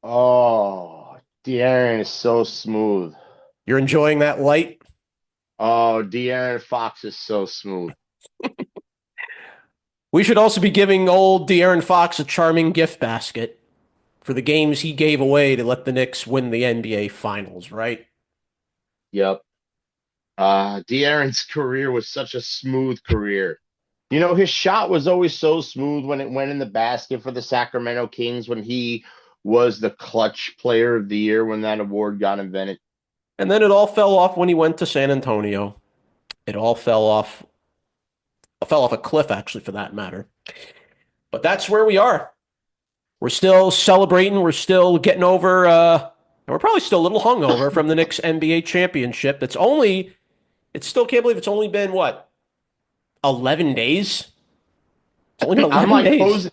Oh, De'Aaron is so smooth. You're enjoying that light? Oh, De'Aaron Fox is so smooth. We should also be giving old De'Aaron Fox a charming gift basket for the games he gave away to let the Knicks win the NBA Finals, right? Yep. De'Aaron's career was such a smooth career. His shot was always so smooth when it went in the basket for the Sacramento Kings when he was the clutch player of the year when that award got invented. And then it all fell off when he went to San Antonio. It all fell off a cliff, actually, for that matter. But that's where we are. We're still celebrating. We're still getting over, and we're probably still a little hungover from the Knicks NBA championship. It still can't believe it's only been, what, 11 days? It's only been I'm 11 like days. Jose.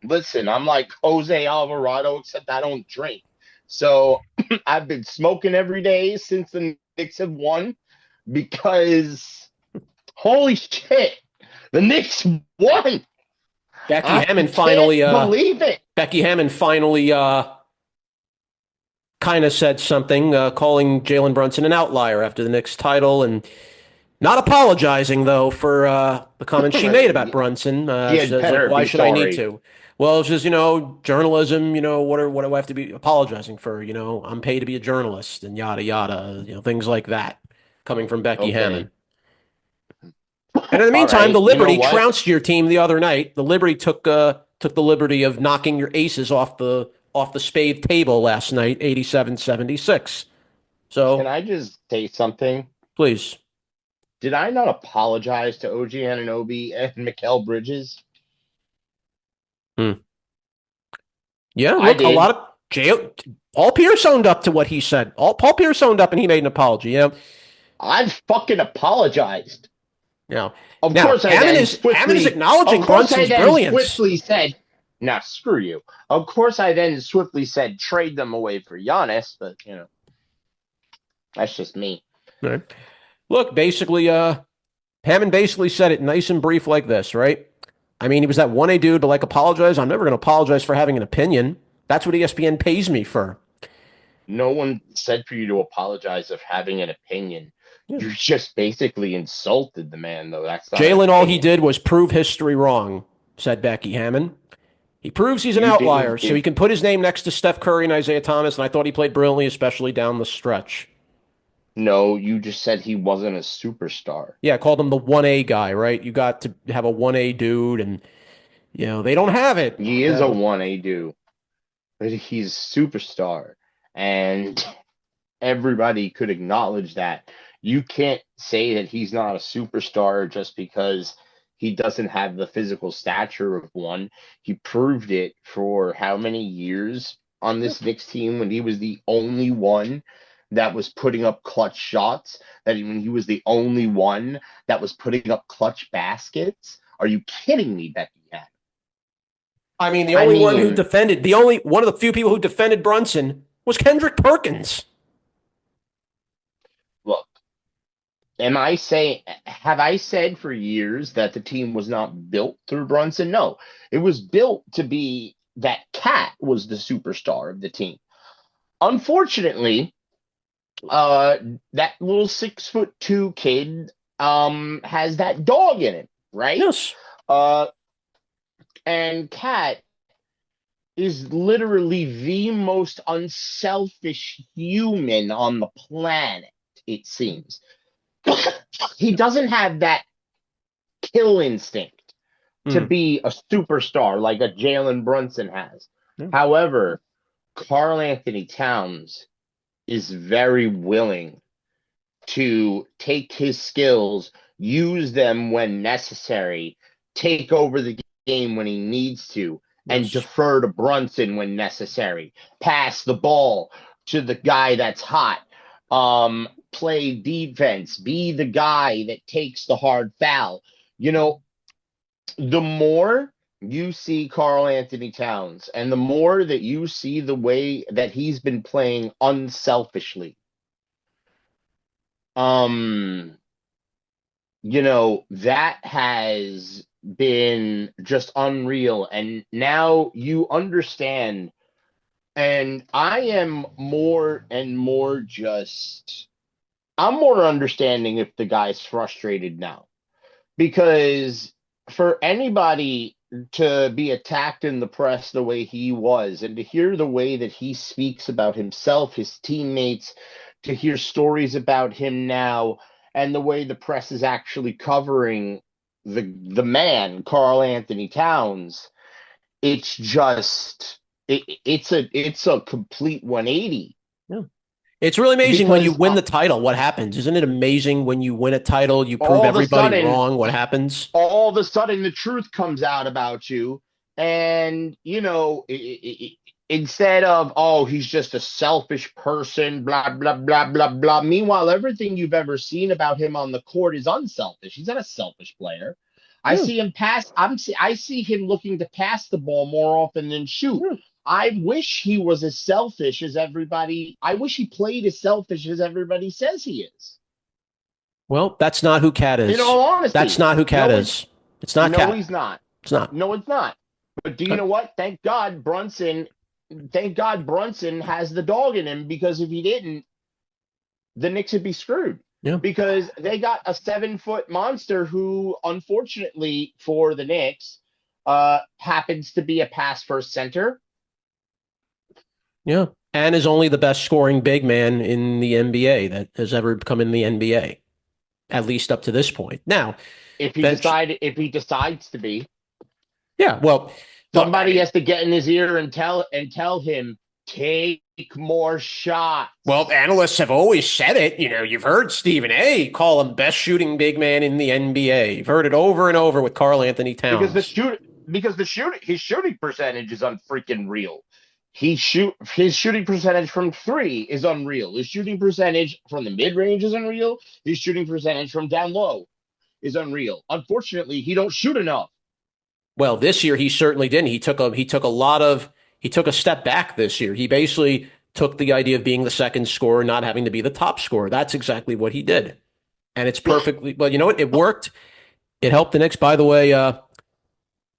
Listen, I'm like Jose Alvarado, except I don't drink. So I've been smoking every day since the Knicks have won because holy shit, the Knicks won. Becky I Hammond can't finally, uh, believe it. Becky Hammond finally, kind of said something, calling Jalen Brunson an outlier after the Knicks title and not apologizing, though, for the comments she made about Brunson. She She had says, like, better why be should I need sorry. to? Well, it's just, journalism, what do I have to be apologizing for? I'm paid to be a journalist and yada, yada, things like that coming from Becky Okay. Hammond. And in the All meantime, the right. You know Liberty what? trounced your team the other night. The Liberty took the liberty of knocking your aces off the spade table last night, 87-76. Can So I just say something? please. Did I not apologize to OG Ananobi and Mikal Bridges? Hmm. Yeah, I look, a lot did. of jail. Paul Pierce owned up to what he said. Paul Pierce owned up and he made an apology. I fucking apologized. You know. Of Now course, I then Hammond is swiftly, of acknowledging course, I Brunson's then brilliance. swiftly said, "Nah, screw you." Of course, I then swiftly said, "Trade them away for Giannis," but that's just me. Right. Look, basically, Hammond basically said it nice and brief like this, right? I mean, he was that 1A dude, but like apologize. I'm never going to apologize for having an opinion. That's what ESPN pays me for. No one said for you to apologize of having an opinion. Yeah. You just basically insulted the man, though. That's not an Jalen, all he opinion. did was prove history wrong, said Becky Hammond. He proves he's an You outlier, didn't so he give. can put his name next to Steph Curry and Isaiah Thomas, and I thought he played brilliantly, especially down the stretch. No, you just said he wasn't a superstar. Yeah, I called him the 1A guy, right? You got to have a 1A dude, and, they don't have it. He is a 1A dude, but he's a superstar. And everybody could acknowledge that. You can't say that he's not a superstar just because he doesn't have the physical stature of one. He proved it for how many years on this Knicks team when he was the only one that was putting up clutch shots, that when he was the only one that was putting up clutch baskets. Are you kidding me, Becky? I mean, I mean, the only one of the few people who defended Brunson was Kendrick Perkins. look, am I saying, have I said for years that the team was not built through Brunson? No, it was built to be that Cat was the superstar of the team. Unfortunately, uh, that little 6'2" kid has that dog in him, right? Yes. Uh, and Cat is literally the most unselfish human on the planet, it seems. He doesn't have that kill instinct to Hmm. be a superstar like a Jalen Brunson has. Yeah. However, Carl Anthony Towns is very willing to take his skills, use them when necessary, take over the game when he needs to, and Yes. defer to Brunson when necessary. Pass the ball to the guy that's hot. Play defense. Be the guy that takes the hard foul. You know, the more you see Carl Anthony Towns and the more that you see the way that he's been playing unselfishly, um, that has been just unreal. And now you understand And I am more and more I'm more understanding if the guy's frustrated now. Because for anybody to be attacked in the press the way he was, and to hear the way that he speaks about himself, his teammates, to hear stories about him now, and the way the press is actually covering the man, Carl Anthony Towns, it's just it's a complete 180. Yeah. It's really amazing when you Because win the title. What happens? Isn't it amazing when you win a title, you prove all of a everybody sudden wrong? What happens? all of a sudden the truth comes out about you, and instead of, oh, he's just a selfish person, blah blah blah blah blah, meanwhile everything you've ever seen about him on the court is unselfish. He's not a selfish player. I Yeah, see him pass. I see him looking to pass the ball more often than shoot. yeah. I wish he was as selfish as everybody. I wish he played as selfish as everybody says he is. Well, that's not who Cat In is. all That's honesty, not who Cat no, it's is. It's not no, Cat. he's not. It's not. No, it's not. But do you know what? Thank God Brunson has the dog in him, because if he didn't, the Knicks would be screwed. Yeah. Because they got a 7-foot monster who, unfortunately for the Knicks, happens to be a pass first center. Yeah. And is only the best scoring big man in the NBA that has ever come in the NBA, at least up to this point. Now, If he decides to be, yeah, well, look, I somebody mean, has to get in his ear and tell him, take more well, shots. analysts have always said it. You know, you've heard Stephen A. call him best shooting big man in the NBA. You've heard it over and over with Carl Anthony because the Towns. shoot because the shoot his shooting percentage is unfreaking real. His shooting percentage from three is unreal. His shooting percentage from the mid range is unreal. His shooting percentage from down low is unreal. Unfortunately, he don't shoot enough. Well, this year he certainly didn't. He took a step back this year. He basically took the idea of being the second scorer, not having to be the top scorer. That's exactly what he did. And it's perfectly, well, you know what? It worked. It helped the Knicks. By the way, I don't care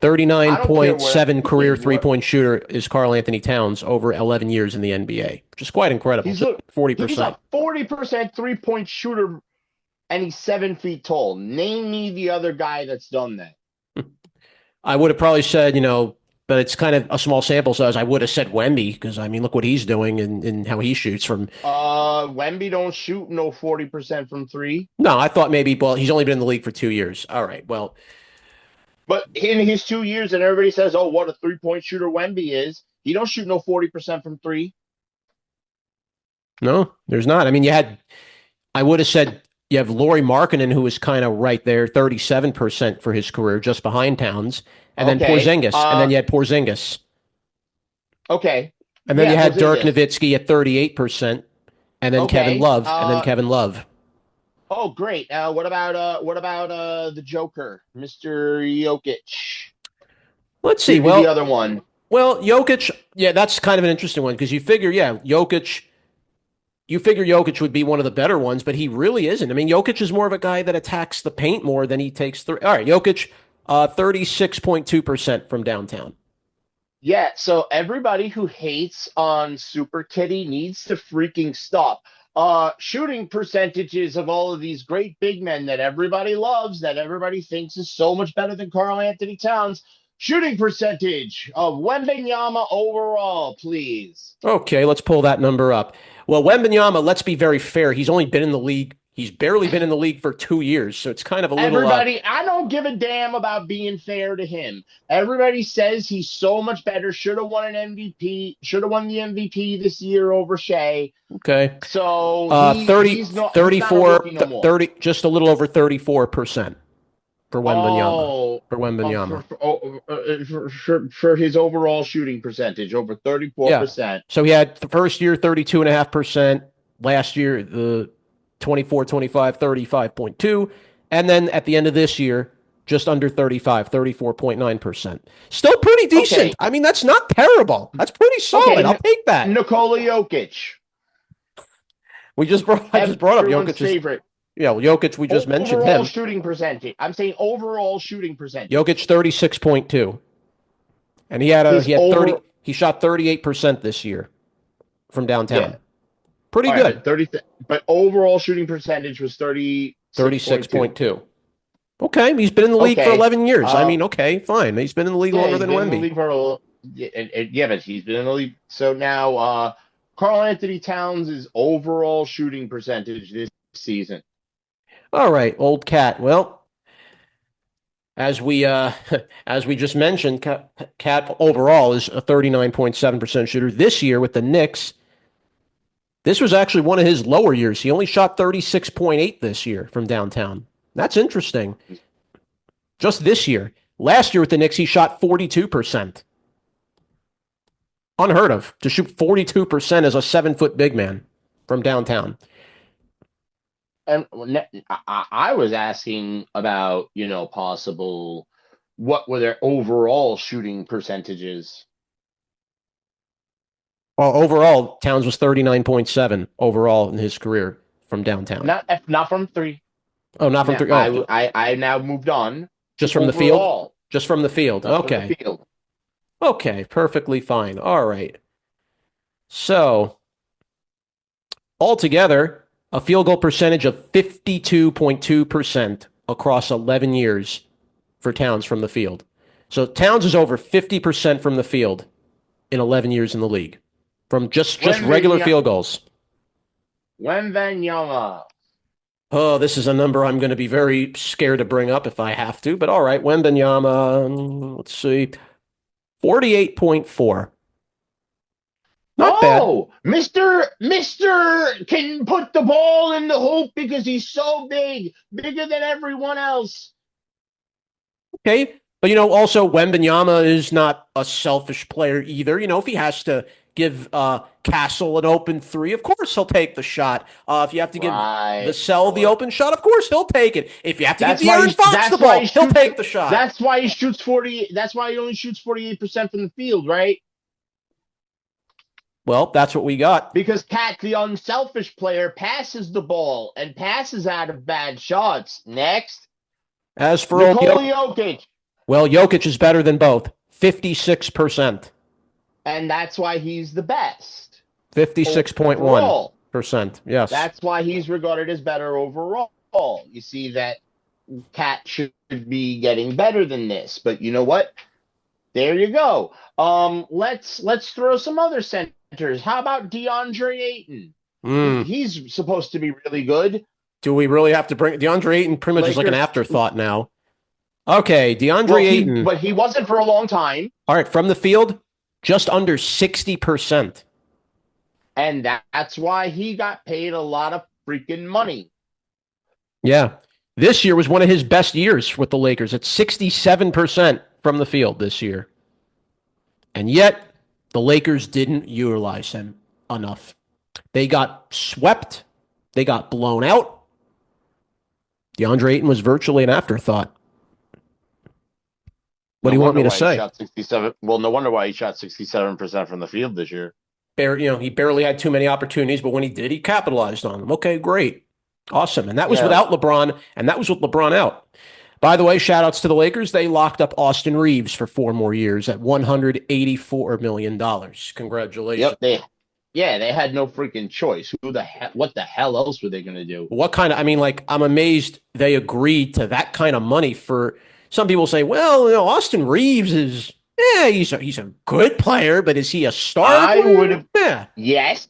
what 39.7 career it three what point shooter is Carl Anthony Towns over 11 years in the NBA, which is quite incredible. he's Just a he's 40%. a 40% 3-point shooter, and he's 7 feet tall. Name me the other guy that's done that. I would have probably said, you know, but it's kind of a small sample size. I would have said Wemby because, I mean, look what he's doing and how he shoots from. Wemby don't shoot no 40% from three. No, I thought maybe, well, he's only been in the league for 2 years. All right. Well, But in his 2 years, and everybody says, "Oh, what a 3-point shooter Wemby is." He don't shoot no 40% from three. no, there's not. I mean, I would have said you have Lauri Markkanen, who was kind of right there, 37% for his career, just behind Towns, and then Okay. Porzingis, and then you had Porzingis. Okay. And then Yeah, you had Dirk Porzingis. Nowitzki at 38%, and then Kevin Okay. Love, and then Kevin Love. Oh, great. What about the Joker, Mr. Jokic? Let's see. Give you the other one. Well, Jokic, yeah, that's kind of an interesting one because you figure, yeah, you figure Jokic would be one of the better ones, but he really isn't. I mean, Jokic is more of a guy that attacks the paint more than he takes three. All right, Jokic, 36.2% from downtown. Yeah, so everybody who hates on Super Kitty needs to freaking stop. Shooting percentages of all of these great big men that everybody loves, that everybody thinks is so much better than Carl Anthony Towns. Shooting percentage of Wembenyama overall, please. Okay, let's pull that number up. Well, Wembanyama, let's be very fair. He's only been in the league. He's barely been in the league for 2 years, so it's kind of a little. Everybody, I don't give a damn about being fair to him. Everybody says he's so much better. Should have won an MVP. Should have won the MVP this year over Shea. Okay. So 30, he's not a 34, rookie no more. 30, just a little over 34% for Wembanyama. Oh, For Wembanyama. for his overall shooting percentage, over Yeah. 34%. So he had the first year 32.5%, last year the 24, 25, 35.2, and then at the end of this year just under 35, 34.9%. Still pretty decent. Okay, I mean, that's not terrible. That's pretty solid. okay, I'll take that. Nikola Jokic, I just brought up everyone's Jokic's. favorite. Yeah, well, Jokic, we just mentioned Overall him. shooting percentage. I'm saying overall shooting percentage. Jokic 36.2. And His he had 30 over He shot 38% this year from Yeah. downtown. Pretty All right, good. but 30, but overall shooting percentage was 36.2. 36.2. Okay, he's been in the league for Okay. 11 years. I Uh, mean, okay, fine. He's been in the league yeah, longer he's than been in the Wemby. league for yeah, yeah, but he's been in the league. So now, Carl Anthony Towns' overall shooting percentage this season. All right, old cat. Well, as we as we just mentioned, Cat overall is a 39.7% shooter this year with the Knicks. This was actually one of his lower years. He only shot 36.8 this year from downtown. That's interesting. Just this year. Last year with the Knicks, he shot 42%. Unheard of to shoot 42% as a 7-foot big man from downtown. And I was asking about, possible, what were their overall shooting percentages? Well, overall, Towns was 39.7 overall in his career from downtown. Not from three. Oh, not from Now three. Oh, I now moved on just to from the field? overall, Just from the field. just from the Okay. field. Okay. Perfectly fine. All right. So, altogether, a field goal percentage of 52.2% across 11 years for Towns from the field. So, Towns is over 50% from the field in 11 years in the league from just regular field goals. Wembanyama. Oh, this is a number I'm going to be very scared to bring up if I have to, but all right. Wembanyama, let's see, 48.4. Not bad. Oh, Mister can put the ball in the hoop because he's so big, bigger than everyone else. Okay. But, also Wembanyama is not a selfish player either. If he has to give Castle an open three, of course he'll take the shot. If you have to give Right. Vassell the open shot, of course he'll take it. If you have to give That's why De'Aaron he. Fox the That's why he ball, he'll shoots. take the shot. That's why he shoots 40. That's why he only shoots 48% from the field, right? Well, that's what we got. Because Cat, the unselfish player, passes the ball and passes out of bad shots. Next, As for old Nikola Jokic. Well, Jokic is better than both. 56%. And that's why he's the best. 56.1%. Yes. That's why he's regarded as better overall. You see that Cat should be getting better than this. But you know what? There you go. Let's throw some other centers. How about DeAndre Ayton? He's supposed to be really good. Do we really have to bring DeAndre Ayton? Pretty much is like an afterthought now. Okay, DeAndre Well, Ayton. But he wasn't for a long time. All right, from the field, just under 60%. And that's why he got paid a lot of freaking money. Yeah. This year was one of his best years with the Lakers at 67% from the field this year. And yet, the Lakers didn't utilize him enough. They got swept. They got blown out. DeAndre Ayton was virtually an afterthought. What do you want me to say? He shot 67. Well, no wonder why he shot 67% from the field this year. He barely had too many opportunities, but when he did, he capitalized on them. Okay, great. Awesome. And that was without LeBron, and that was with LeBron out. By the way, shout outs to the Lakers. They locked up Austin Reeves for 4 more years at $184 million. Congratulations. Yep. They had no freaking choice. What the hell else were they going to do? I'm amazed they agreed to that kind of money for. Some people say, well, Austin Reeves is, he's a good player, but is he a star? I would have. Yeah. Yes.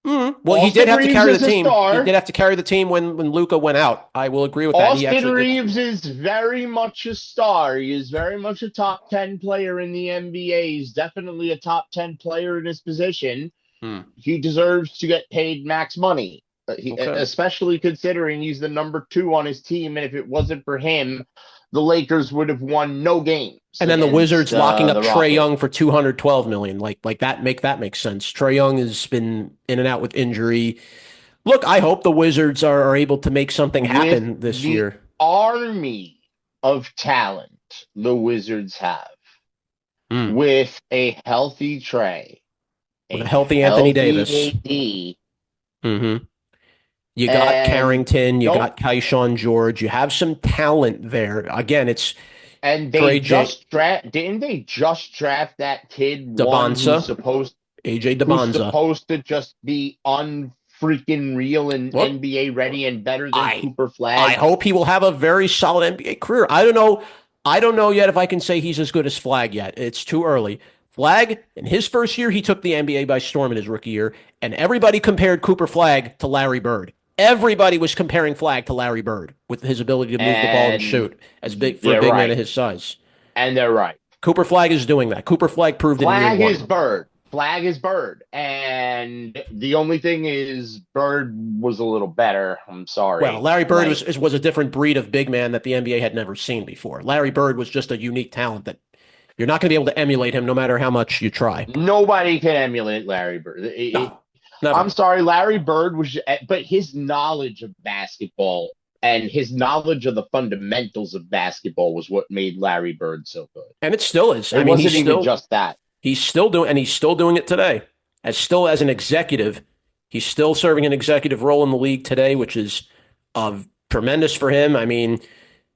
Mm-hmm. Well, he did have to carry the team. He did have to carry the team when Luka went out. I will agree with that. Austin Reeves is very much a star. He is very much a top 10 player in the NBA. He's definitely a top 10 player in his position. He deserves to get paid max money. Especially considering he's the number 2 on his team, and if it wasn't for him, the Lakers would have won no games. And then the Wizards locking up Trae Young for $212 million, like that makes sense. Trae Young has been in and out with injury. Look, I hope the Wizards are able to make something happen this year. Army of talent the Wizards have with a healthy Trae, with a healthy Anthony Davis. AD, You got Carrington, you got Keyshawn George, you have some talent there. Again, And for they AJ just draft, didn't they just draft that kid, one Dabonza. AJ who's Dabonza. supposed to just be unfreaking real and Look, NBA ready and better than I Cooper I Flag? hope he will have a very solid NBA career. I don't know. I don't know yet if I can say he's as good as Flag yet. It's too early. Flag, in his first year, he took the NBA by storm in his rookie year, and everybody compared Cooper Flag to Larry Bird. Everybody was comparing Flag to Larry Bird with his ability to move the ball and And shoot as big for a they're big man of right. his size. And they're right. Cooper Flag is doing that. Cooper Flag proved it in year Flag is one. Bird. Flag is Bird. And the only thing is, Bird was a little better. I'm Well, sorry. Larry Bird Like, was a different breed of big man that the NBA had never seen before. Larry Bird was just a unique talent that you're not going to be able to emulate him no matter how much you try. nobody can emulate Larry Bird. No, I'm never. sorry, Larry Bird was, but his knowledge of basketball and his knowledge of the fundamentals of basketball was what made Larry Bird so good. And it still is. It I mean, wasn't even just that. he's still doing it today. As an executive, he's still serving an executive role in the league today, which is tremendous for him. I mean,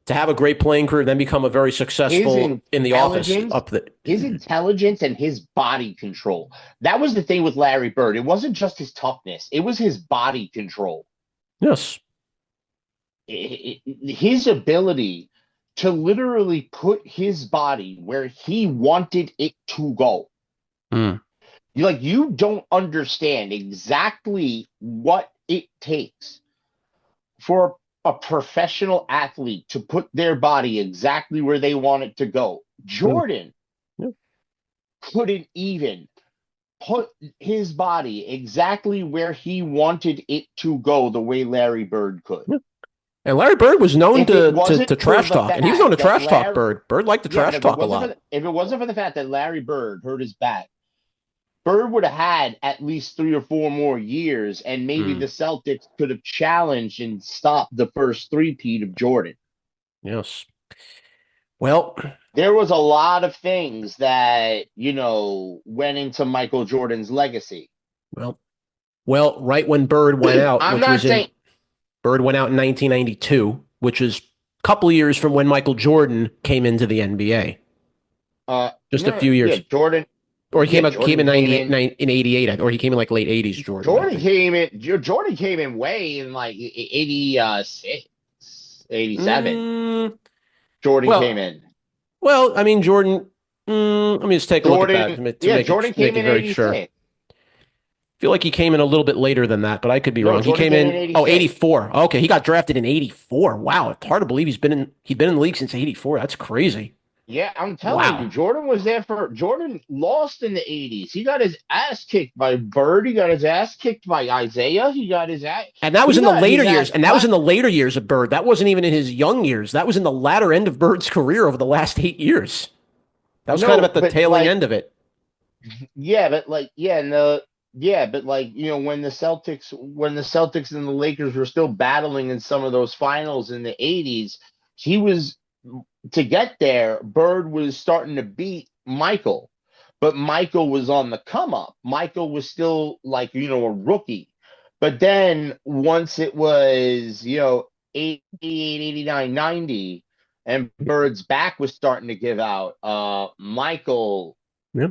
to have a great playing career, then become a very His successful in the office intelligence, up the his intelligence and his body control. That was the thing with Larry Bird. It wasn't just his toughness, it was his body control. yes. His ability to literally put his body where he wanted it to go. Mm. You don't understand exactly what it takes for a professional athlete to put their body exactly where they want it to go. Yeah. Jordan Yeah. couldn't even put his body exactly where he wanted it to go the way Larry Bird could. Yeah. And Larry Bird was known If it to wasn't for trash the talk, and he was known fact to that trash talk Larry, Bird. Bird liked to yeah, but trash talk a lot. if it wasn't for the fact that Larry Bird hurt his back, Bird would have had at least 3 or 4 more years, and maybe Mm. the Celtics could have challenged and stopped the first three-peat of Jordan. Yes. Well, There was a lot of things that, went into Michael Jordan's legacy. well, well. Right when Bird went out, I'm which not was in saying, Bird went out in 1992, which is a couple of years from when Michael Jordan came into the NBA. Just a no, few yeah, years, Jordan, or yeah, came Jordan in came in. 88, or he came in like late 80s. Jordan, I think. Jordan came in way in like 86, 87. Mm, Jordan came well, in. I mean Jordan. Let me just take a look at that Jordan, yeah, Jordan make came it in very sure. 86. Feel like he came in a little bit later than that, but I could be No, wrong. He Jordan came came in in 86. 84. Okay, he got drafted in 84. Wow, it's hard to believe he'd been in the league since 84. That's crazy. Yeah, I'm telling you, Wow. Jordan lost in the 80s. He got his ass kicked by Bird. He got his ass kicked by Isaiah. And that was He in the got later his years. ass And that was in clapped. the later years of Bird. That wasn't even in his young years. That was in the latter end of Bird's career over the last 8 years. That was kind of No, at the but tailing end of it. yeah, but but when the Celtics and the Lakers were still battling in some of those finals in the 80s, he was to get there, Bird was starting to beat Michael, but Michael was on the come up. Michael was still like, a rookie. But then once it was, 88, 89, 90, and Bird's back was starting to give out, Michael, Yeah.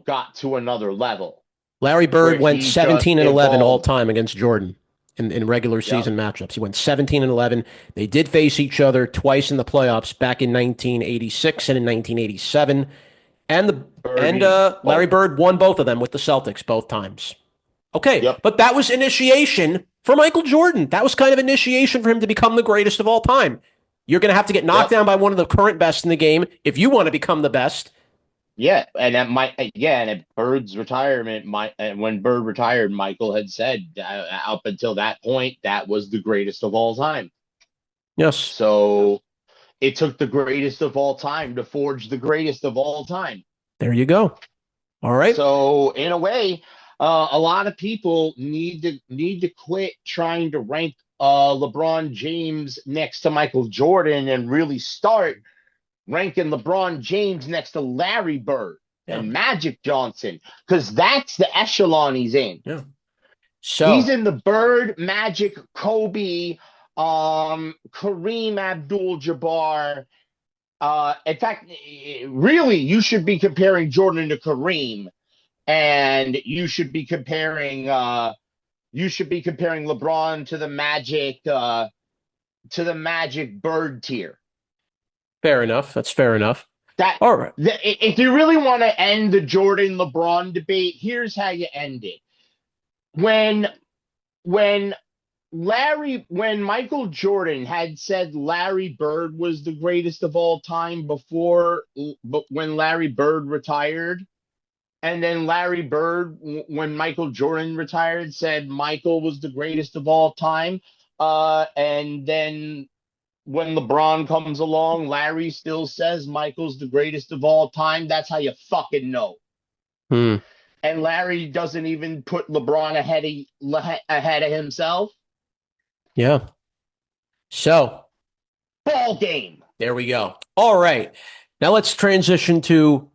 got to another level Larry where Bird went he just 17 and 11 all evolved. time against Jordan in regular Yep. season matchups. He went 17 and 11. They did face each other twice in the playoffs back in 1986 and in 1987. And Bird beat him Larry both. Bird won both of them with the Celtics both times. Okay, Yep. but that was initiation for Michael Jordan. That was kind of initiation for him to become the greatest of all time. You're going to have to get knocked Yep. down by one of the current best in the game if you want to become the best. Yeah, and at Bird's retirement, when Bird retired, Michael had said up until that point that was the greatest of all time. Yes. So it took the greatest of all time to forge the greatest of all time. There you go. All right. So in a way, a lot of people need to quit trying to rank LeBron James next to Michael Jordan and really start ranking LeBron James next to Larry Bird Yeah. and Magic Johnson, because that's the echelon he's in. Yeah. He's So in the Bird, Magic, Kobe, Kareem Abdul-Jabbar, In fact, really, you should be comparing Jordan to Kareem, and you should be comparing LeBron to the Magic Bird tier. Fair enough. That's fair enough. That All right. if you really want to end the Jordan LeBron debate, here's how you end it. When when when Michael Jordan had said Larry Bird was the greatest of all time but when Larry Bird retired, and then Larry Bird, when Michael Jordan retired, said Michael was the greatest of all time. And then when LeBron comes along, Larry still says Michael's the greatest of all time. That's how you fucking know. Hmm. And Larry doesn't even put LeBron ahead of himself. Yeah. So Ball game. there we go. All right. Now let's transition to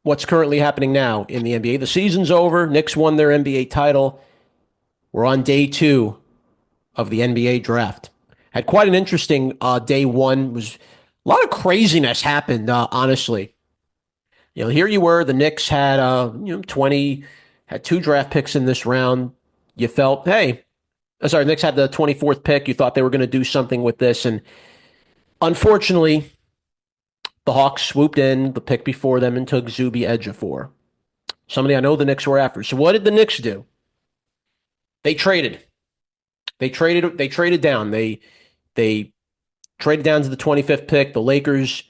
what's currently happening now in the NBA. The season's over. Knicks won their NBA title. We're on day two of the NBA draft. Had quite an interesting day one. Was a lot of craziness happened, honestly. Here you were. The Knicks had 20, had two draft picks in this round. You felt, hey, sorry, Knicks had the 24th pick. You thought they were going to do something with this, and unfortunately, the Hawks swooped in the pick before them and took Zuby Ejiofor, somebody I know the Knicks were after. So what did the Knicks do? They traded. They traded down. They traded down to the 25th pick. The Lakers,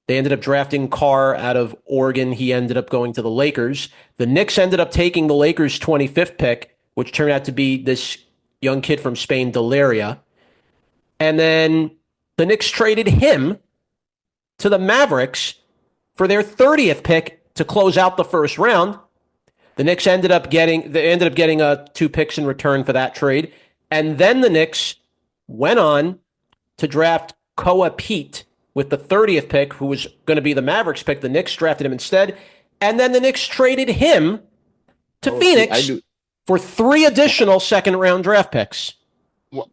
they ended up drafting Carr out of Oregon. He ended up going to the Lakers. The Knicks ended up taking the Lakers' 25th pick, which turned out to be this young kid from Spain, Delaria. And then the Knicks traded him to the Mavericks for their 30th pick to close out the first round. The Knicks ended up getting two picks in return for that trade. And then the Knicks went on to draft Koa Pete with the 30th pick, who was going to be the Mavericks pick. The Knicks drafted him instead. And then the Knicks traded him to Phoenix for three additional second round draft picks.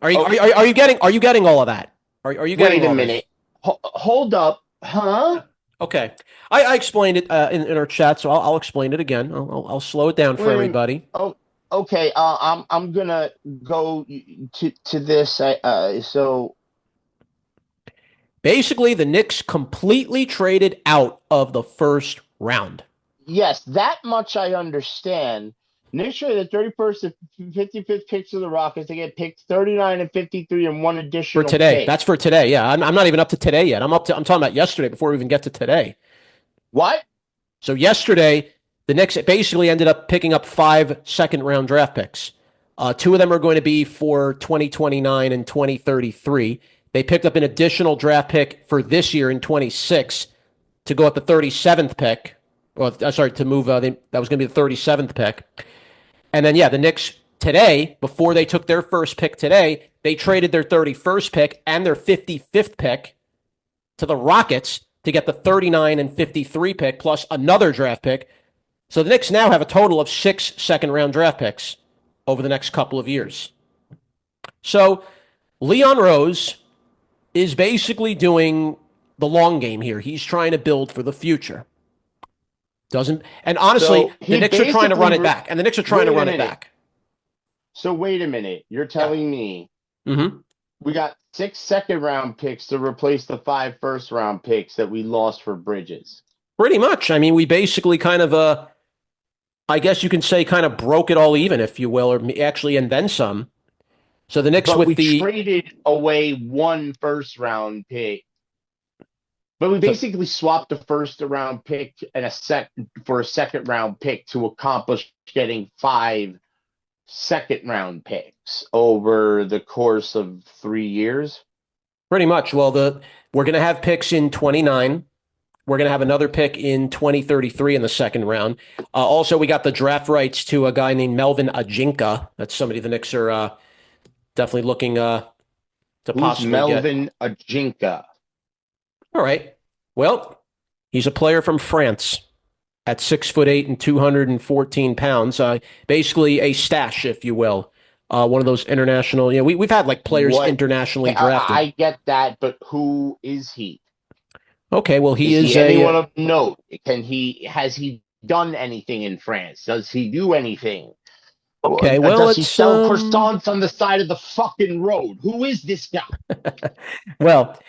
Are you getting all of that? Are you getting Wait a minute. Hold up. Huh? Okay. I explained it in our chat, so I'll explain it again. I'll slow it down for everybody. Oh, okay. I'm gonna go to this. So basically, the Knicks completely traded out of the first round. yes, that much I understand. Knicks traded the 31st and 55th picks of the Rockets. They get picked 39 and 53 and one additional for today. pick. That's for today. Yeah, I'm not even up to today yet. I'm talking about yesterday before we even get to today. What? So yesterday, the Knicks basically ended up picking up 5 second round draft picks. Two of them are going to be for 2029 and 2033. They picked up an additional draft pick for this year in 26 to go at the 37th pick. Well, sorry, to move. That was going to be the 37th pick. And then, yeah, the Knicks today, before they took their first pick today, they traded their 31st pick and their 55th pick to the Rockets to get the 39 and 53 pick plus another draft pick. So the Knicks now have a total of 6 second round draft picks over the next couple of years. So Leon Rose is basically doing the long game here. He's trying to build for the future. And honestly, the Knicks are trying to run it back. And the Knicks are trying to run it back. So wait a minute. You're telling me Mm-hmm. we got 6 second round picks to replace the 5 first round picks that we lost for Bridges. Pretty much. I mean, we basically kind of, I guess you can say, kind of broke it all even, if you will, or actually, and then some. So the Knicks traded away 1 first round pick. But we basically swapped a first round pick and a second round pick to accomplish getting 5 second round picks over the course of 3 years. Pretty much. Well, we're going to have picks in 29. We're going to have another pick in 2033 in the second round. Also, we got the draft rights to a guy named Melvin Ajinka. That's somebody the Knicks are definitely looking to possibly get. Melvin Ajinka? All right. Well, he's a player from France at 6'8" and 214 pounds. Basically a stash, if you will. One of those international. We've had like players internationally drafted. I get that, but who is he? Okay, well, he Is is he a anyone of note? Has he done anything in France? Does he do anything? okay. Well, Does he it's sell croissants on the side of the fucking road? Who is this guy? well,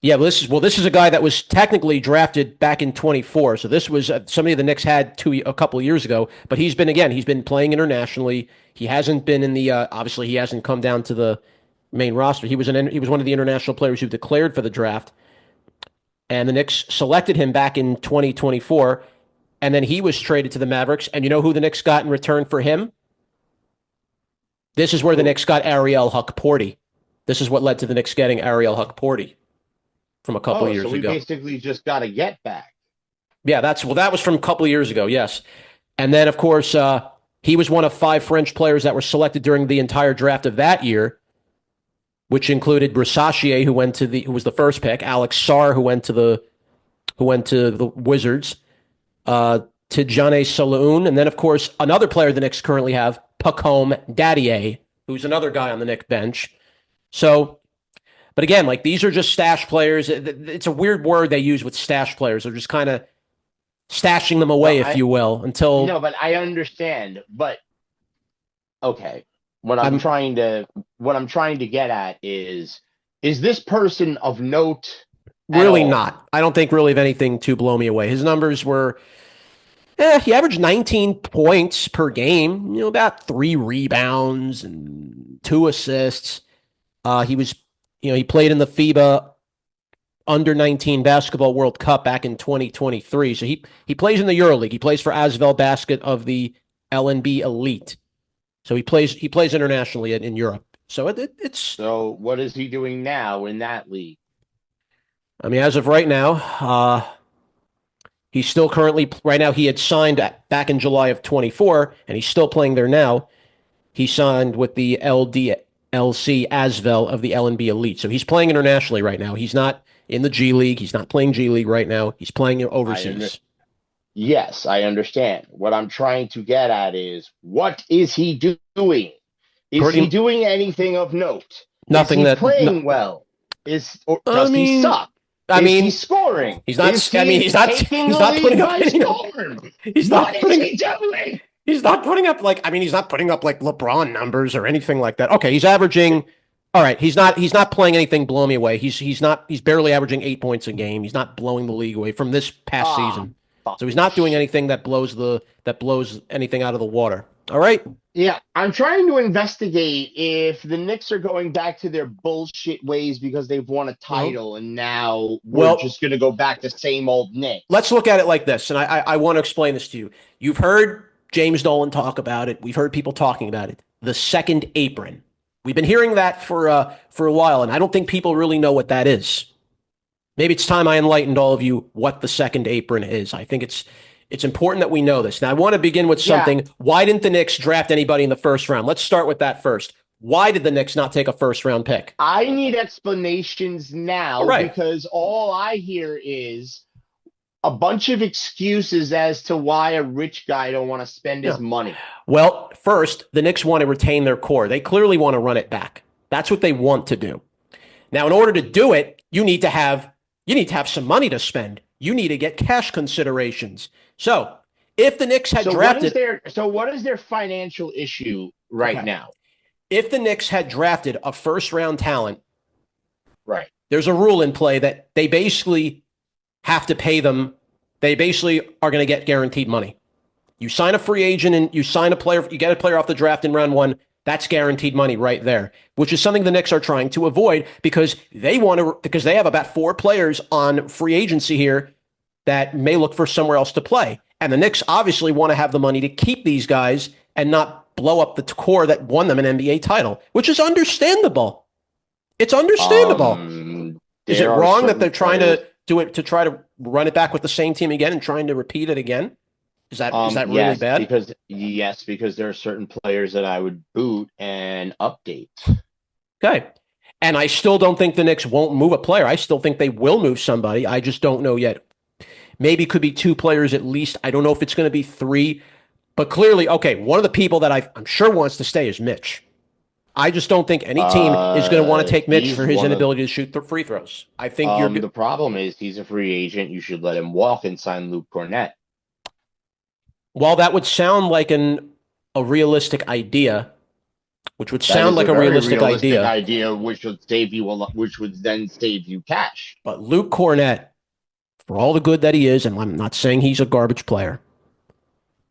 yeah. This is a guy that was technically drafted back in 24. So this was somebody the Knicks had a couple of years ago. But he's been playing internationally. He hasn't been in the obviously he hasn't come down to the main roster. He was one of the international players who declared for the draft, and the Knicks selected him back in 2024. And then he was traded to the Mavericks. And you know who the Knicks got in return for him? This is where the Who? Knicks got Ariel Hukporti. This is what led to the Knicks getting Ariel Hukporti from a couple Oh, of so years we ago. basically just got a get back. Yeah, that was from a couple of years ago. Yes, and then of course he was one of five French players that were selected during the entire draft of that year, which included Brassachier, who was the first pick, Alex Sarr, who went to the Wizards, Tijane Saloon, and then of course another player the Knicks currently have, Pacome Dadier, who's another guy on the Knicks bench. So, but again, like these are just stash players. It's a weird word they use with stash players. They're just kind of stashing them No, away, if I you will, until no, but I understand. But okay, I'm what I'm trying to get at is this person of note at really all? not. I don't think really of anything to blow me away. His numbers were, he averaged 19 points per game, about 3 rebounds and 2 assists. He was, he played in the FIBA under 19 basketball World Cup back in 2023. So he plays in the EuroLeague. He plays for Asvel Basket of the LNB Elite. So he plays internationally in Europe. So it's So what is he doing now in that league? I mean, as of right now, he's still currently right now. He had signed back in July of 24, and he's still playing there now. He signed with the LDLC Asvel of the LNB Elite, so he's playing internationally right now. He's not in the G League. He's not playing G League right now. He's playing I under overseas. Yes, I understand. What I'm trying to get at is what is he doing? Is he Pretty doing anything of note? Is nothing he that. No, playing well? Or I does he mean, suck? I Is he mean, scoring? he's Is not. I mean, he taking He's the not putting lead up by any. scoring? He's What not is putting. he doing? He's not putting up like. I mean, he's not putting up like LeBron numbers or anything like that. Okay, he's averaging. All right, he's not. He's not playing anything blow me away. He's not. He's barely averaging 8 points a game. He's not blowing the league away from this past Ah, season. So he's fucking not doing shit. anything that blows anything out of the water. All right. Yeah, I'm trying to investigate if the Knicks are going back to their bullshit ways because they've won a Uh-huh. title and now we're Well, just going to go back to same old let's Knicks. look at it like this, and I want to explain this to you. You've heard James Dolan talk about it. We've heard people talking about it. The second apron. We've been hearing that for a while, and I don't think people really know what that is. Maybe it's time I enlightened all of you what the second apron is. I think it's important that we know this. Now, I want to begin with Yeah, something. Why didn't the Knicks draft anybody in the first round? Let's start with that first. Why did the Knicks not take a first round pick? I need explanations All now right. because all I hear is a bunch of excuses as to why a rich guy don't want to spend his Yeah. money. Well, first, the Knicks want to retain their core. They clearly want to run it back. That's what they want to do. Now, in order to do it, you need to have some money to spend. You need to get cash considerations. So, if the Knicks had drafted, What is their financial issue right okay, now? if the Knicks had drafted a first round talent, Right. there's a rule in play that they basically have to pay them. They basically are going to get guaranteed money. You sign a free agent and you sign a player, you get a player off the draft in round one. That's guaranteed money right there, which is something the Knicks are trying to avoid because they have about 4 players on free agency here that may look for somewhere else to play. And the Knicks obviously want to have the money to keep these guys and not blow up the core that won them an NBA title, which is understandable. It's understandable. Is it There are wrong that certain they're trying players. to do it to try to run it back with the same team again and trying to repeat it again? Is that really bad? Yes, because there are certain players that I would boot and update. Okay. And I still don't think the Knicks won't move a player. I still think they will move somebody. I just don't know yet. Maybe it could be 2 players at least. I don't know if it's going to be 3. But clearly, okay, one of the people that I'm sure wants to stay is Mitch. I just don't think any team is going to want to take Mitch for He's his one of inability to shoot the free throws. I think you're the problem is he's a free agent. You should let him walk and sign Luke Cornett. while that would sound like a realistic idea, which would That sound is like a a very realistic realistic idea, idea, which would save you which would then save you cash. but Luke Cornett, for all the good that he is, and I'm not saying he's a garbage player,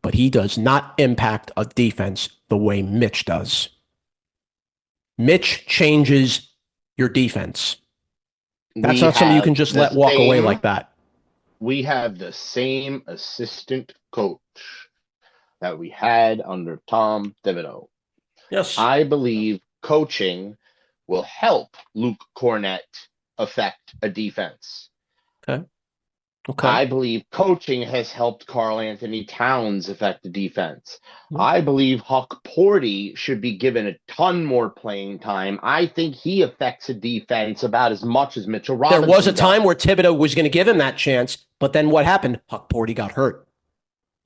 but he does not impact a defense the way Mitch does. Mitch changes your defense. That's We not something you have can just the let walk away same like that. we have the same assistant coach that we had under Tom Thibodeau. Yes. I believe coaching will help Luke Cornett affect a defense. Okay. Okay. I believe coaching has helped Karl Anthony Towns affect the defense. I believe Huck Porty should be given a ton more playing time. I think he affects a defense about as much as Mitchell There was a Robinson time does. where Thibodeau was going to give him that chance, but then what happened? Huck Porty got hurt,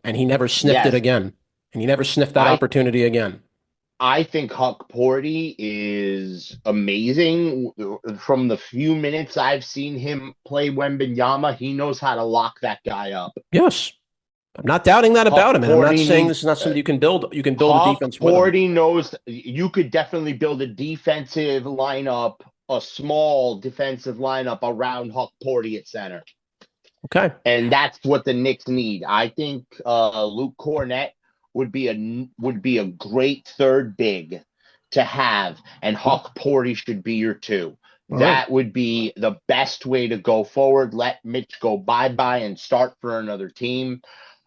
and he never sniffed it Yes, again. And he never sniffed that I opportunity again. I think Huck Porty is amazing. From the few minutes I've seen him play Wembenyama, he knows how to lock that guy up. Yes. I'm not doubting that about Huck him, and I'm not Porty saying needs this is not something you can build. You can build a Huck defense with him. Porty knows you could definitely build a defensive lineup, a small defensive lineup around Huck Porty at center. Okay. And that's what the Knicks need. I think Luke Cornett would be a great third big to have, and Huck Porty should be your two. All That right. would be the best way to go forward. Let Mitch go bye-bye and start for another team.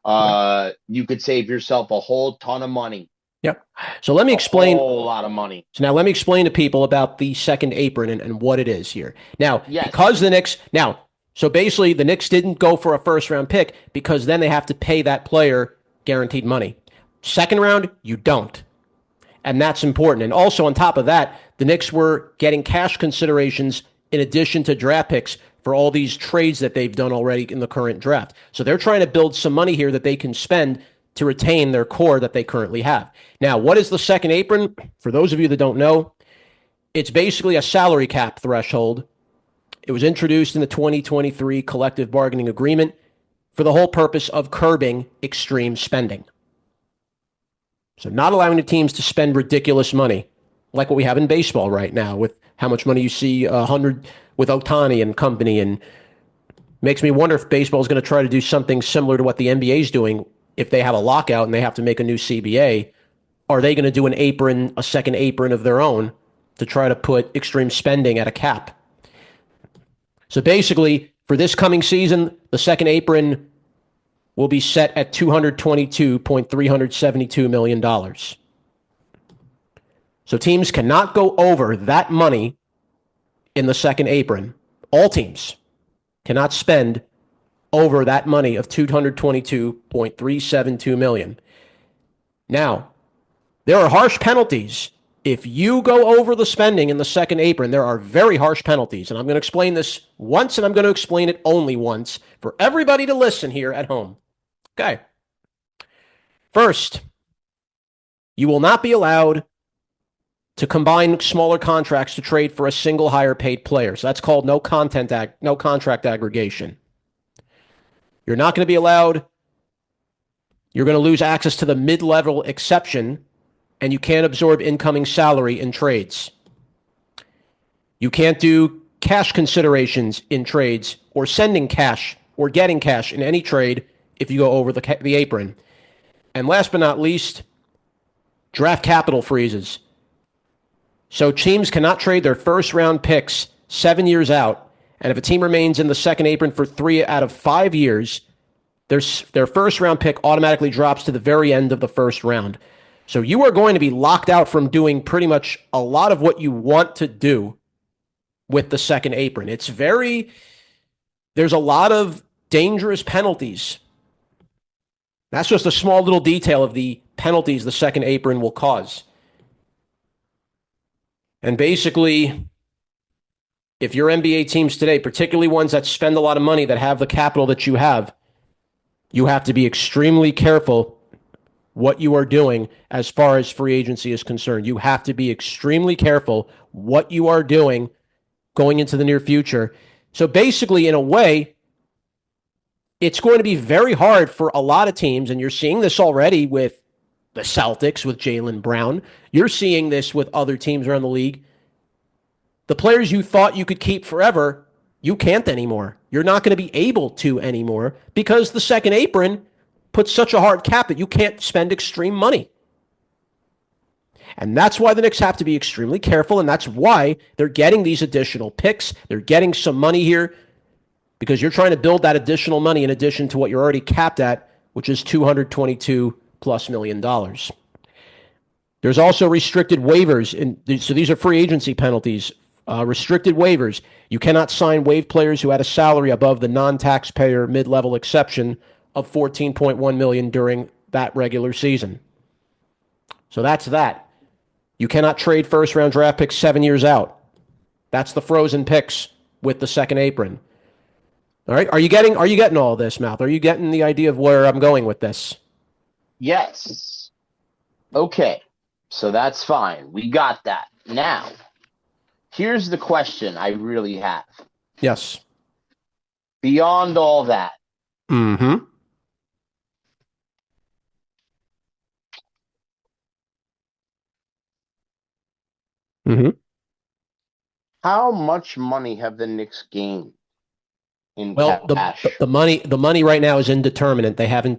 You could save yourself a whole ton of money. Yep. So let me A explain. whole lot of money. So now let me explain to people about the second apron and what it is here. Now, Yes. because the Knicks so basically the Knicks didn't go for a first round pick because then they have to pay that player guaranteed money. Second round, you don't. And that's important. And also on top of that, the Knicks were getting cash considerations in addition to draft picks for all these trades that they've done already in the current draft. So they're trying to build some money here that they can spend to retain their core that they currently have. Now, what is the second apron? For those of you that don't know, it's basically a salary cap threshold. It was introduced in the 2023 collective bargaining agreement for the whole purpose of curbing extreme spending. So not allowing the teams to spend ridiculous money, like what we have in baseball right now with how much money you see 100 with Ohtani and company, and makes me wonder if baseball is going to try to do something similar to what the NBA is doing if they have a lockout and they have to make a new CBA. Are they going to do a second apron of their own to try to put extreme spending at a cap? So basically, for this coming season, the second apron will be set at $222.372 million. So teams cannot go over that money in the second apron. All teams cannot spend over that money of $222.372 million. Now, there are harsh penalties. If you go over the spending in the second apron, there are very harsh penalties. And I'm going to explain this once, and I'm going to explain it only once for everybody to listen here at home. Okay. First, you will not be allowed to combine smaller contracts to trade for a single higher paid player. So that's called no contract aggregation. You're not going to be allowed. You're going to lose access to the mid-level exception, and you can't absorb incoming salary in trades. You can't do cash considerations in trades or sending cash or getting cash in any trade if you go over the apron. And last but not least, draft capital freezes. So teams cannot trade their first round picks 7 years out. And if a team remains in the second apron for 3 out of 5 years, their first round pick automatically drops to the very end of the first round. So you are going to be locked out from doing pretty much a lot of what you want to do with the second apron. There's a lot of dangerous penalties. That's just a small little detail of the penalties the second apron will cause. And basically, if your NBA teams today, particularly ones that spend a lot of money, that have the capital that you have to be extremely careful what you are doing as far as free agency is concerned. You have to be extremely careful what you are doing going into the near future. So basically, in a way, it's going to be very hard for a lot of teams, and you're seeing this already with the Celtics with Jaylen Brown. You're seeing this with other teams around the league. The players you thought you could keep forever, you can't anymore. You're not going to be able to anymore because the second apron puts such a hard cap that you can't spend extreme money. And that's why the Knicks have to be extremely careful, and that's why they're getting these additional picks. They're getting some money here because you're trying to build that additional money in addition to what you're already capped at, which is $222 plus million. There's also restricted waivers, so these are free agency penalties. Restricted waivers. You cannot sign waived players who had a salary above the non-taxpayer mid-level exception of $14.1 million during that regular season. So that's that. You cannot trade first-round draft picks 7 years out. That's the frozen picks with the second apron. All right. Are you getting all this, Mouth? Are you getting the idea of where I'm going with this? Yes. Okay. So that's fine. We got that. Now, here's the question I really have. Yes. Beyond all that, Mm-hmm. Mm-hmm. how much money have the Knicks gained in Well, cash? the money right now is indeterminate. They haven't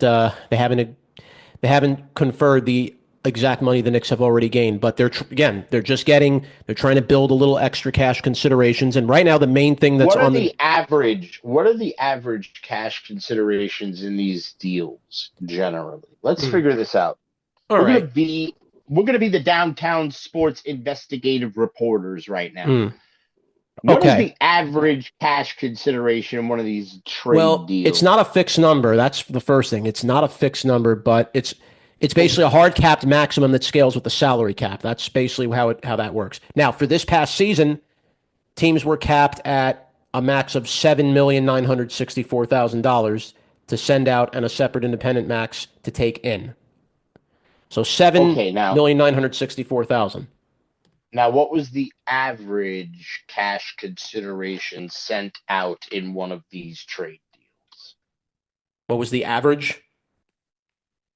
conferred the exact money the Knicks have already gained, but they're trying to build a little extra cash considerations. And right now, the main thing that's on the What are the average cash considerations in these deals generally? Let's figure this out. all We're gonna right. be we're gonna be the downtown sports investigative reporters right now. Mm, What is okay. the average cash consideration in one of these trade Well, it's deals? not a fixed number. That's the first thing. It's not a fixed number, but it's basically a hard capped maximum that scales with the salary cap. That's basically how that works. Now, for this past season, teams were capped at a max of $7,964,000 to send out and a separate independent max to take in. So seven Okay, now million nine hundred sixty-four thousand. now what was the average cash consideration sent out in one of these trade deals? What was the average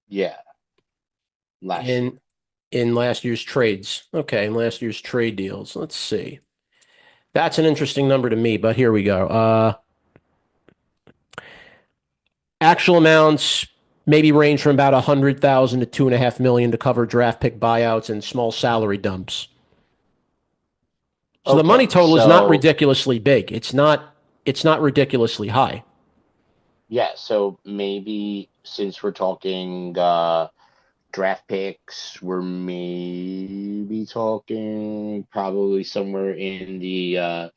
Yeah, last year. in in last year's trades? Okay, in last year's trade deals. Let's see. That's an interesting number to me, but here we go. Actual amounts maybe range from about 100,000 to 2.5 million to cover draft pick buyouts and small salary dumps. So the money Okay, total is not so ridiculously big. It's not ridiculously high. yeah, so maybe since we're talking draft picks, we're maybe talking probably somewhere in the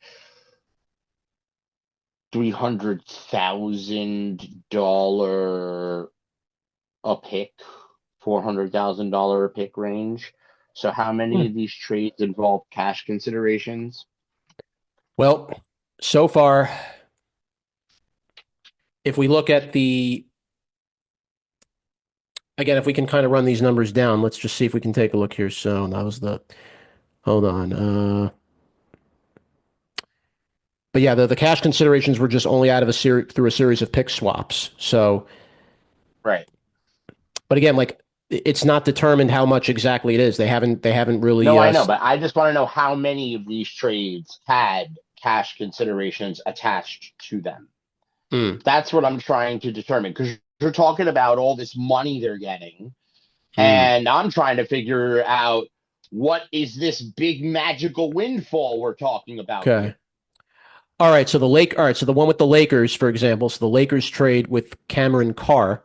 $300,000 a pick, $400,000 a pick range. So how many Hmm. of these trades involve cash considerations? Well, so far, if we look at the again, if we can kind of run these numbers down, let's just see if we can take a look here. So that was the hold on. But yeah, the cash considerations were just only out of a series through a series of pick swaps. So, Right. but again, like it's not determined how much exactly it is. They haven't No, really. I know, but I just want to know how many of these trades had cash considerations attached to them. Mm, That's what I'm trying to determine because you're talking about all this money they're getting, mm. and I'm trying to figure out what is this big magical windfall we're talking about here. Okay. All right. All right. So the one with the Lakers, for example. So the Lakers trade with Cameron Carr.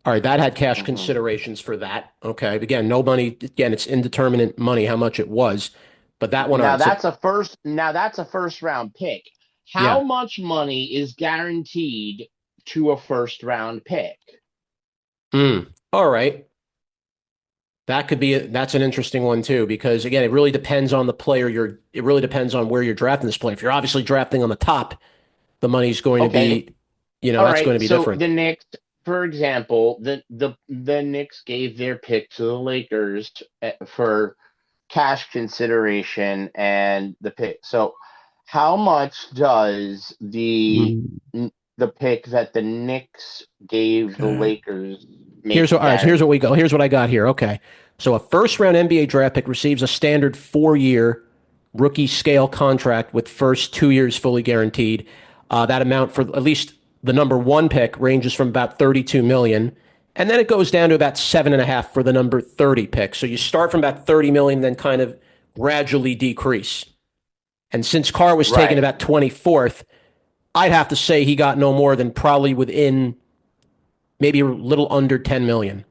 All right, that had cash Mhm. considerations for that. Okay. Again, no money. Again, it's indeterminate money how much it was, but that one. All right. So Now that's a first round pick. How yeah. much money is guaranteed to a first round pick? All right. That's an interesting one too, because again, it really depends on the player it really depends on where you're drafting this player. If you're obviously drafting on the top, the money's going to Okay, be, all that's going right. to be So different. for example, the Knicks gave their pick to the Lakers for cash consideration and the pick. So, how much does Mm, the pick that the Knicks gave the okay. Lakers make All right, so here's what we guaranteed? go. Here's what I got here. Okay. So a first round NBA draft pick receives a standard 4 year rookie scale contract with first 2 years fully guaranteed. That amount for at least the number one pick ranges from about 32 million. And then it goes down to about 7.5 for the number 30 pick. So you start from about 30 million, then kind of gradually decrease. And since Carr was taken Right. about 24th, I'd have to say he got no more than probably within maybe a little under 10 million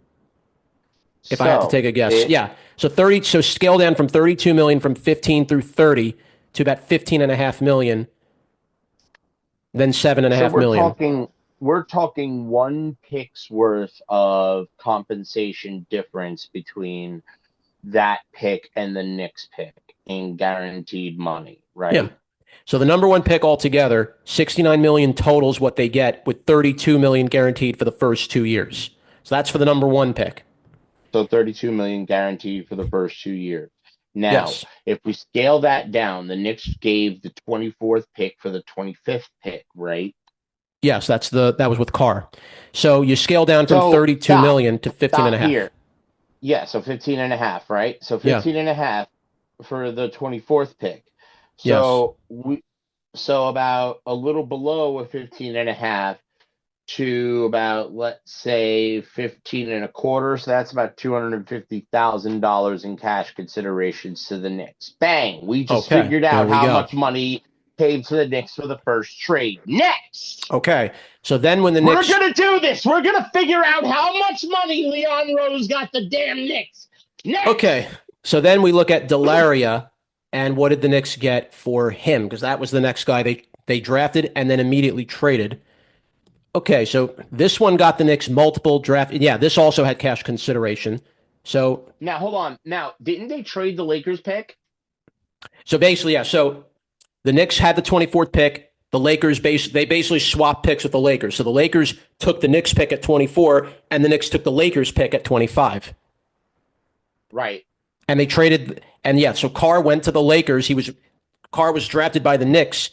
if I had to So take a guess. it Yeah. So 30 so scale down from 32 million from 15 through 30 to about 15.5 million, then seven and a so half million. we're talking one pick's worth of compensation difference between that pick and the Knicks pick in guaranteed money, Yeah. right? So the number one pick altogether, 69 million total is what they get with 32 million guaranteed for the first 2 years. So that's for the number one pick. So 32 million guaranteed for the first 2 years. Now, Yes. if we scale that down, the Knicks gave the 24th pick for the 25th pick, right? Yes, that was with Carr. So you scale down from So 32 million to 15 and stop a half. here. Yeah, so 15 and a half, right? So Yeah. 15 and a half for the 24th pick. Yes. So about a little below a 15 and a half to about, let's say, 15 and a quarter. So that's about $250,000 in cash considerations to the Knicks. Bang. We just Okay. figured There out we how go. much money paid to the Knicks for the first trade. Next. Okay. So then when the We're Knicks going to do this. We're going to figure out how much money Leon Rose got the damn Knicks. Okay. Next. So then we look at Delaria and what did the Knicks get for him? Because that was the next guy they drafted and then immediately traded. Okay, so this one got the Knicks multiple draft. Yeah, this also had cash consideration. So Now, hold on. Now, didn't they trade the Lakers pick? so basically, yeah. So the Knicks had the 24th pick. The Lakers they basically swapped picks with the Lakers. So the Lakers took the Knicks pick at 24, and the Knicks took the Lakers pick at 25. Right. And they traded. And yeah, so Carr went to the Lakers. Carr was drafted by the Knicks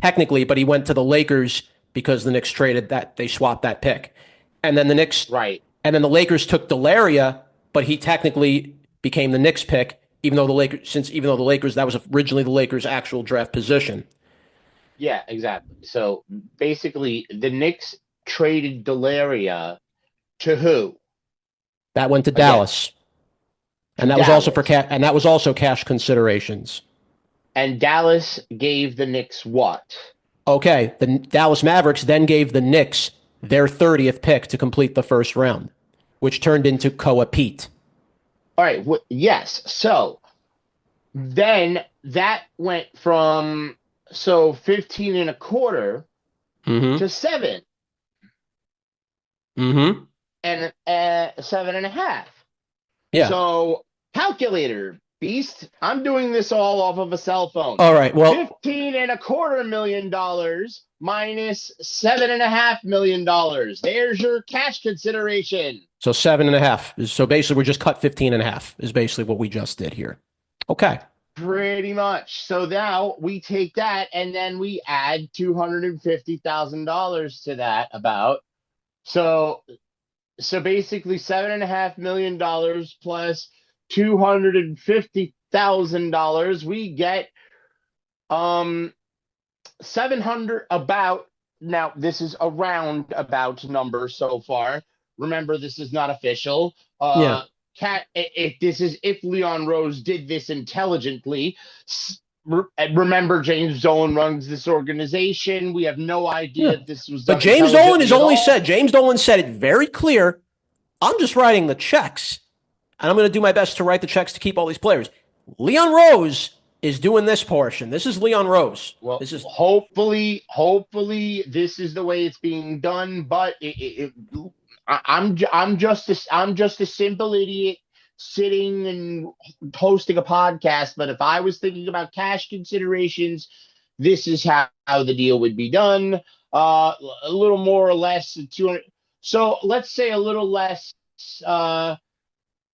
technically, but he went to the Lakers because the Knicks traded that they swapped that pick, and then the Knicks Right. and then the Lakers took Delaria, but he technically became the Knicks pick, even though the Lakers that was originally the Lakers' actual draft position. Yeah, exactly. So basically, the Knicks traded Delaria to who? That went to Again, Dallas, to and that was also for Dallas. and that was also cash considerations. And Dallas gave the Knicks what? Okay, the Dallas Mavericks then gave the Knicks their 30th pick to complete the first round, which turned into Koa Pete. All right. Yes. So then that went from 15 and a quarter Mm-hmm. to seven Mm-hmm. and 7.5. Yeah. So calculator beast, I'm doing this all off of a cell phone. All right. Well, 15.25 million minus $7.5 million. There's your cash consideration. so 7.5. So basically, we're just cut 15.5 is basically what we just did here. Okay. Pretty much. So now we take that and then we add $250,000 to that about. So basically $7.5 million plus $250,000, we get 700 about. Now this is a roundabout number so far. Remember, this is not official. Yeah. If Leon Rose did this intelligently. Remember, James Dolan runs this organization. We have no idea Yeah. if this was But done James Dolan has intelligently at only all. said, James Dolan said it very clear. I'm just writing the checks. And I'm going to do my best to write the checks to keep all these players. Leon Rose is doing this portion. This is Leon Rose. Well, This is hopefully, this is the way it's being done. But I'm just a simple idiot sitting and hosting a podcast. But if I was thinking about cash considerations, this is how the deal would be done. A little more or less 200. So let's say a little less. Uh,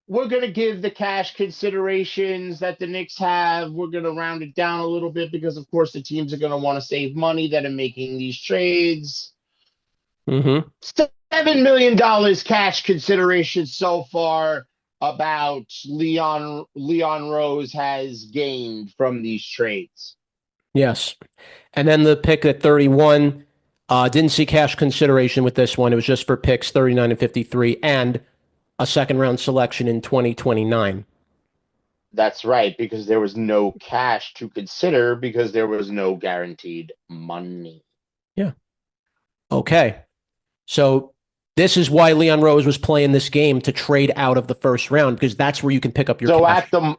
we're going to give the cash considerations that the Knicks have. We're going to round it down a little bit because, of course, the teams are going to want to save money that are making these trades. Mm-hmm. $7 million cash consideration so far about Leon Rose has gained from these trades. Yes. And then the pick at 31, didn't see cash consideration with this one. It was just for picks 39 and 53 and a second round selection in 2029. That's right, because there was no cash to consider because there was no guaranteed money. Yeah. Okay. So this is why Leon Rose was playing this game to trade out of the first round because that's where you can pick up your So cash. at the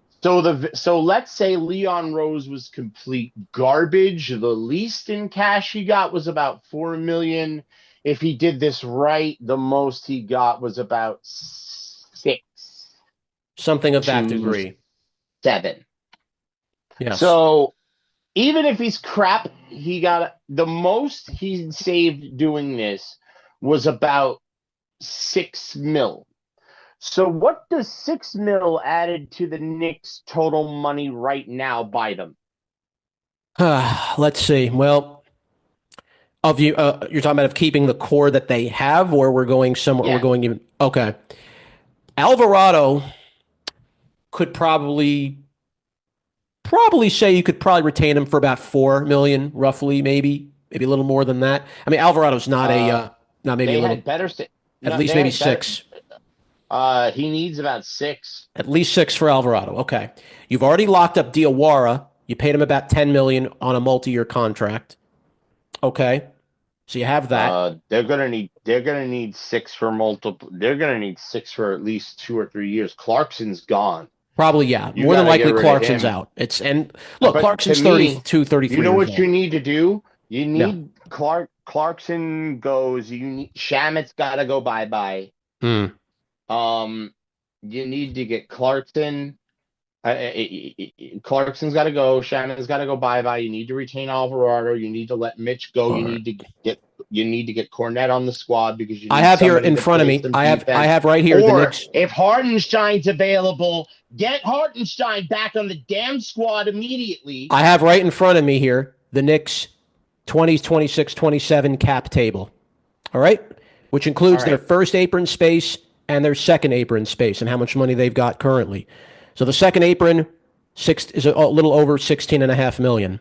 so let's say Leon Rose was complete garbage. The least in cash he got was about 4 million. If he did this right, the most he got was about 6 Something of that to degree. 7. Yes. So even if he's crap, he got the most he saved doing this was about 6 mil. So what does 6 mil added to the Knicks' total money right now buy them? Let's see. Well, of you, you're talking about of keeping the core that they have, or we're going somewhere. We're Yeah. going even. Okay. Alvarado could probably say you could probably retain him for about 4 million, roughly, maybe a little more than that. I mean, Alvarado's not a Uh, not maybe a they little had better. at No, least they maybe had better. six. He needs about 6. At least six for Alvarado. Okay. You've already locked up Diawara. You paid him about 10 million on a multi-year contract. Okay. So you have that. They're gonna need 6 for multiple. They're gonna need 6 for at least 2 or 3 years. Clarkson's gone. Probably, yeah. You More than got to get likely rid of Clarkson's him. out. It's and look, But to Clarkson's me, 32, you 33 know years what you old. need to do? You No. need Clarkson goes. You need Shamit's got to go bye bye. Hmm. Um, you need to get Clarkson. Clarkson's got to go. Shannon's got to go bye bye. You need to retain Alvarado. You need to let Mitch go. All right. Get you need to get Cornette on the squad because you I need have here somebody in to front of play me. some I defense. have right here the Or Knicks. if Hartenstein's available, get Hartenstein back on the damn squad immediately. I have right in front of me here the Knicks 20, 26, 27 cap table. All right? Which All includes their right. first apron space and their second apron space and how much money they've got currently. So the second apron is a little over 16.5 million.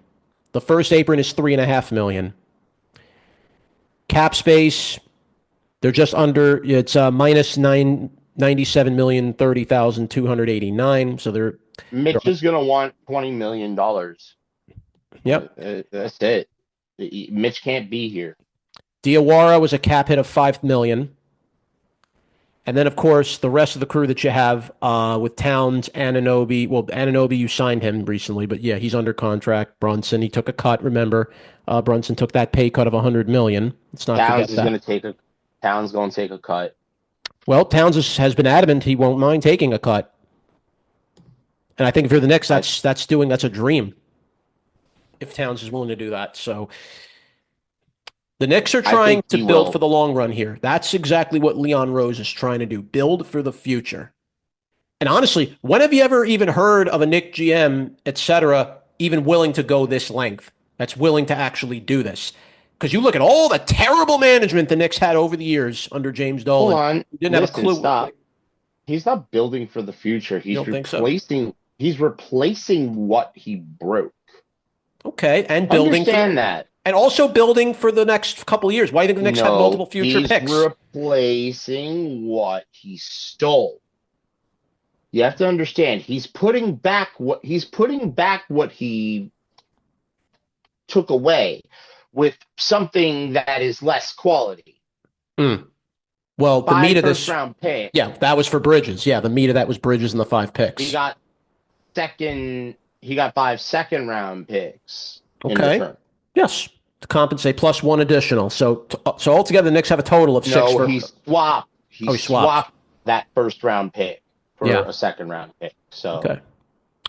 The first apron is 3.5 million. Cap space, they're just under it's minus 97,030,289. So they're Mitch is going to want $20 million. yep. That's it. Mitch can't be here. Diawara was a cap hit of 5 million. And then, of course, the rest of the crew that you have with Towns, Anunoby. Well, Anunoby, you signed him recently, but yeah, he's under contract. Brunson, he took a cut. Remember, Brunson took that pay cut of 100 million. Let's not Towns forget is going that. to take a Towns going to take a cut. Well, Towns has been adamant he won't mind taking a cut, and I think if you're the Knicks, I that's a dream. If Towns is willing to do that, so the Knicks are I trying think to he build for will. the long run here. That's exactly what Leon Rose is trying to do: build for the future. And honestly, when have you ever even heard of a Nick GM, etc., even willing to go this length? That's willing to actually do this. Because you look at all the terrible management the Knicks had over the years under James Hold Dolan. on. You didn't have a Listen, clue. stop. He's not building for the future. You don't think so? He's replacing what he broke. Okay, and building for Understand that. and also building for the next couple of years. Why do you think the Knicks have No, multiple future he's picks? replacing what he stole. You have to understand, he's putting back what he took away with something that is less quality. Mm. Well, the meat Five of first this, round pick. yeah, that was for Bridges. Yeah, the meat of that was Bridges and the 5 He picks. got he got 5 second round picks in Okay. return. Yes, to compensate plus one additional. So altogether, the Knicks have a total of 6 No, for. he Oh, he swapped. swapped that first round pick for Yeah. a second round pick. So Okay.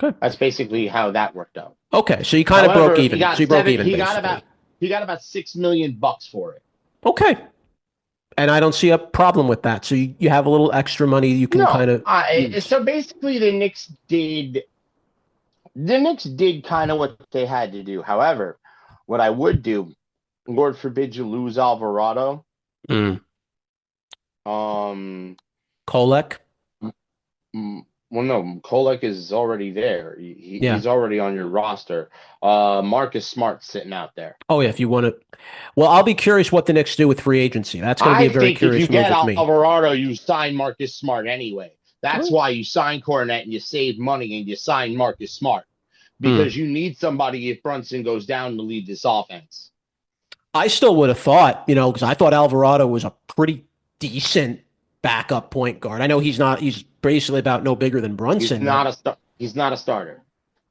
Good. that's basically how that worked out. Okay. So you kind of broke However, even. So you broke even basically. he got about $6 million for it. Okay. And I don't see a problem with that. So you have a little extra money you can No, kind of use. so basically the Knicks did kind of what they had to do. However, what I would do, Lord forbid you lose Alvarado, Mm. um, Kolek? well, no, Kolek is already there. Yeah. He's already on your roster. Marcus Smart's sitting out there. Oh, yeah, if you want to. Well, I'll be curious what the Knicks do with free agency. That's going to be a I very think if you curious move get with me. Alvarado, you sign Marcus Smart anyway. That's Oh. why you sign Cornette and you save money and you sign Marcus Smart Hmm. because you need somebody if Brunson goes down to lead this offense. I still would have thought, because I thought Alvarado was a pretty decent backup point guard. I know he's not, he's basically about no bigger than Brunson. He's not a starter.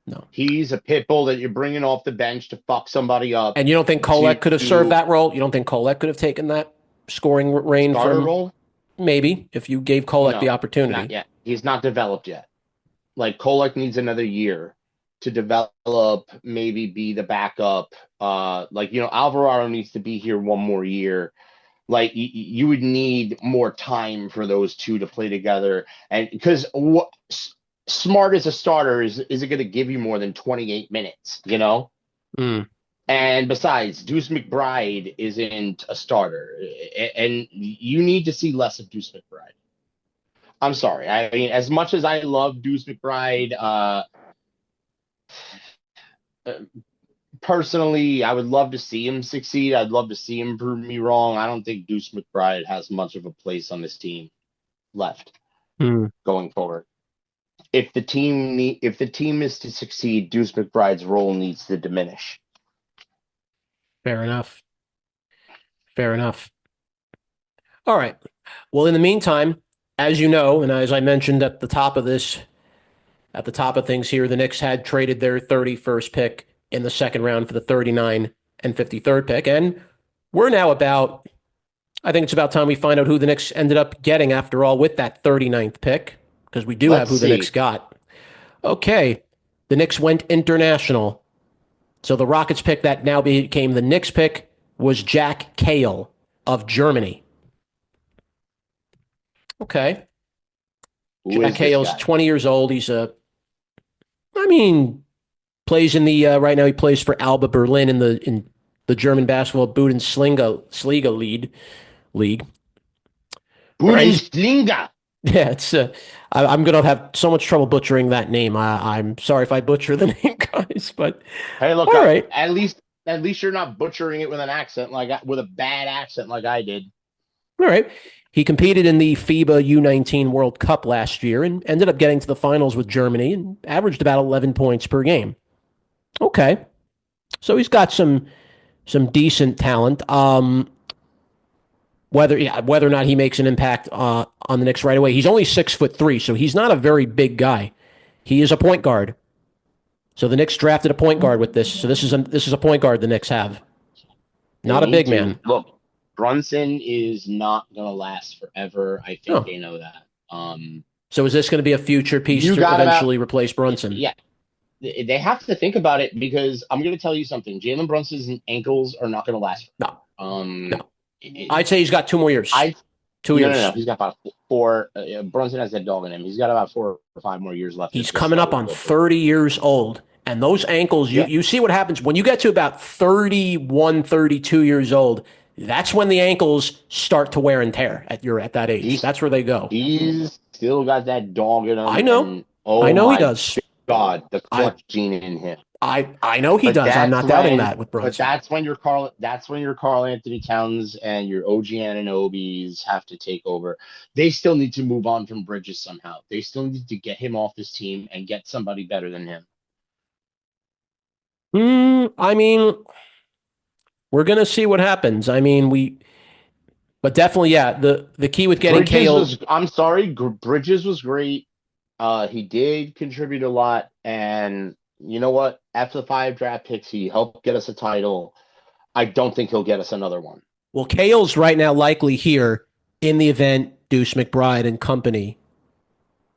No. He's a pit bull that you're bringing off the bench to fuck somebody up And you don't think Kolek could have served to that role? You don't think Kolek could have taken that scoring reign starter from role. maybe if you gave Kolek the No, not opportunity? yet. He's not developed yet. Like Kolek needs another year to develop, maybe be the backup. Alvarado needs to be here one more year. Like you would need more time for those two to play together, and because what Smart as a starter is it going to give you more than 28 minutes? Mm. And besides, Deuce McBride isn't a starter, and you need to see less of Deuce McBride. I'm sorry. I mean, as much as I love Deuce McBride, personally, I would love to see him succeed. I'd love to see him prove me wrong. I don't think Deuce McBride has much of a place on this team left Mm. going forward. If the team is to succeed, Deuce McBride's role needs to diminish. Fair enough. Fair enough. All right. Well, in the meantime, as you know, and as I mentioned at the top of things here, the Knicks had traded their 31st pick in the second round for the 39 and 53rd pick. And we're now I think it's about time we find out who the Knicks ended up getting after all with that 39th pick, because we do have Let's who the Knicks see. got. Okay. The Knicks went international. So the Rockets pick that now became the Knicks pick was Jack Cahill of Germany. Okay. Who Jack is this Hale's guy? 20 years old. I mean, plays in the right now. He plays for Alba Berlin in the German basketball Bundesliga league. All right, Bundesliga. yeah. I'm gonna have so much trouble butchering that name. I'm sorry if I butcher the name, guys, but Hey, look, all right, at least you're not butchering it with an accent with a bad accent like I did. all right. He competed in the FIBA U19 World Cup last year and ended up getting to the finals with Germany and averaged about 11 points per game. Okay, so he's got some decent talent. Whether or not he makes an impact on the Knicks right away, he's only 6'3", so he's not a very big guy. He is a point guard. So the Knicks drafted a point guard with this. So this is a point guard the Knicks have, They not a need big to man. look. Brunson is not gonna last forever. I think Oh, they know that. so is this going to be a future piece You to got about eventually replace Brunson? Yeah. They have to think about it because I'm going to tell you something. Jalen Brunson's ankles are not going to last. No, Um, no. I'd say he's got 2 more years. I Two No. years. He's got about four. Brunson has that dog in him. He's got about 4 or 5 more years left He's if this coming stuff up will on go through. 30 years old. And those ankles, you, Yeah, you see what happens when you get to about 31, 32 years old. That's when the ankles start to wear and tear at that age. he's That's where they go. he's still got that dog in I him, know. and I oh know he my does. God, the I clutch gene in him. I know he But does. I'm that's not doubting when, that with but Brunson. that's when your Carl Anthony Towns and your OG Ananobies have to take over. They still need to move on from Bridges somehow. They still need to get him off this team and get somebody better than him. I mean, we're gonna see what happens. I mean, but definitely, yeah. The key with getting Bridges Kale. was, I'm sorry, Bridges was great. He did contribute a lot, and you know what? After the 5 draft picks, he helped get us a title. I don't think he'll get us another one. Well, Kale's right now likely here in the event Deuce McBride and company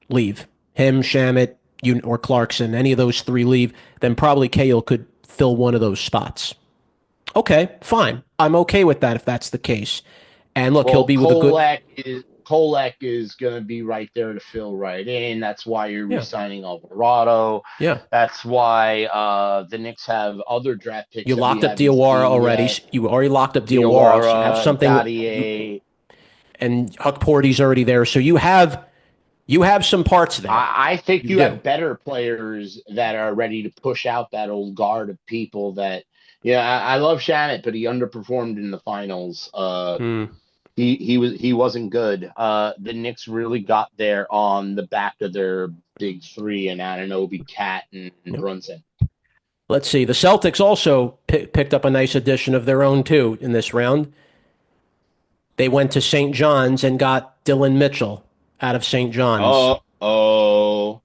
leave. Him, Shamit, or Clarkson, any of those three leave, then probably Kale could fill one of those spots. Okay, fine. I'm okay with that if that's the case. And look, he'll Well, be with a good. Kolek is going to be right there to fill right in. That's why you're Yeah, re-signing Alvarado. yeah. That's why the Knicks have other draft picks You that we locked up haven't Diawara seen already. yet. You already locked up Diawara. So have Diawara, something. Gaudier. And Huck Porty's already there. So you have some parts there. I think You you do. have better players that are ready to push out that old guard of people that. Yeah, I love Shamit, but he underperformed in the finals. Hmm. He wasn't good. The Knicks really got there on the back of their big three and Anunoby, Cat, and Yep. Brunson. Let's see. The Celtics also picked up a nice addition of their own too in this round. They went to St. John's and got Dylan Mitchell out of St. John's. Oh,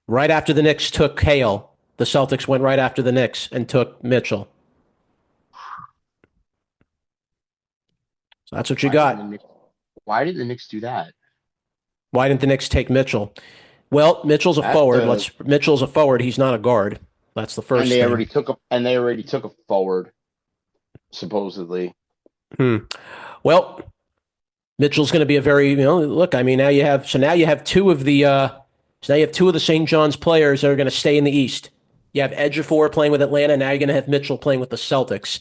Right after the Knicks took Hale, the Celtics went right after the Knicks and took Mitchell. So that's what you why didn't the got. Knicks? Why did the Knicks do that? Why didn't the Knicks take Mitchell? Well, Mitchell's a That's forward. a Let's Mitchell's a forward. He's not a guard. That's the and first thing. they already took a forward supposedly. Hmm. Well, Mitchell's going to be a very, look, I mean, now you have two of the St. John's players that are going to stay in the East. You have Ejiofor playing with Atlanta. Now you're going to have Mitchell playing with the Celtics,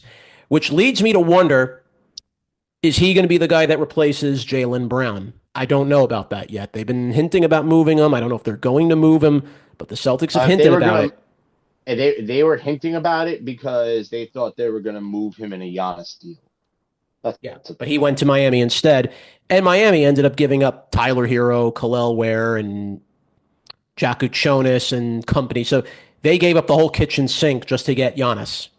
which leads me to wonder, is he going to be the guy that replaces Jaylen Brown? I don't know about that yet. They've been hinting about moving him. I don't know if they're going to move him, but the Celtics have If they hinted were about gonna, it. they were hinting about it because they thought they were gonna move him in a Giannis deal. That's Yeah, a but he went to Miami instead, and Miami ended up giving up Tyler Hero, Khalil Ware, and Jakuchonis and company. So they gave up the whole kitchen sink just to get Giannis.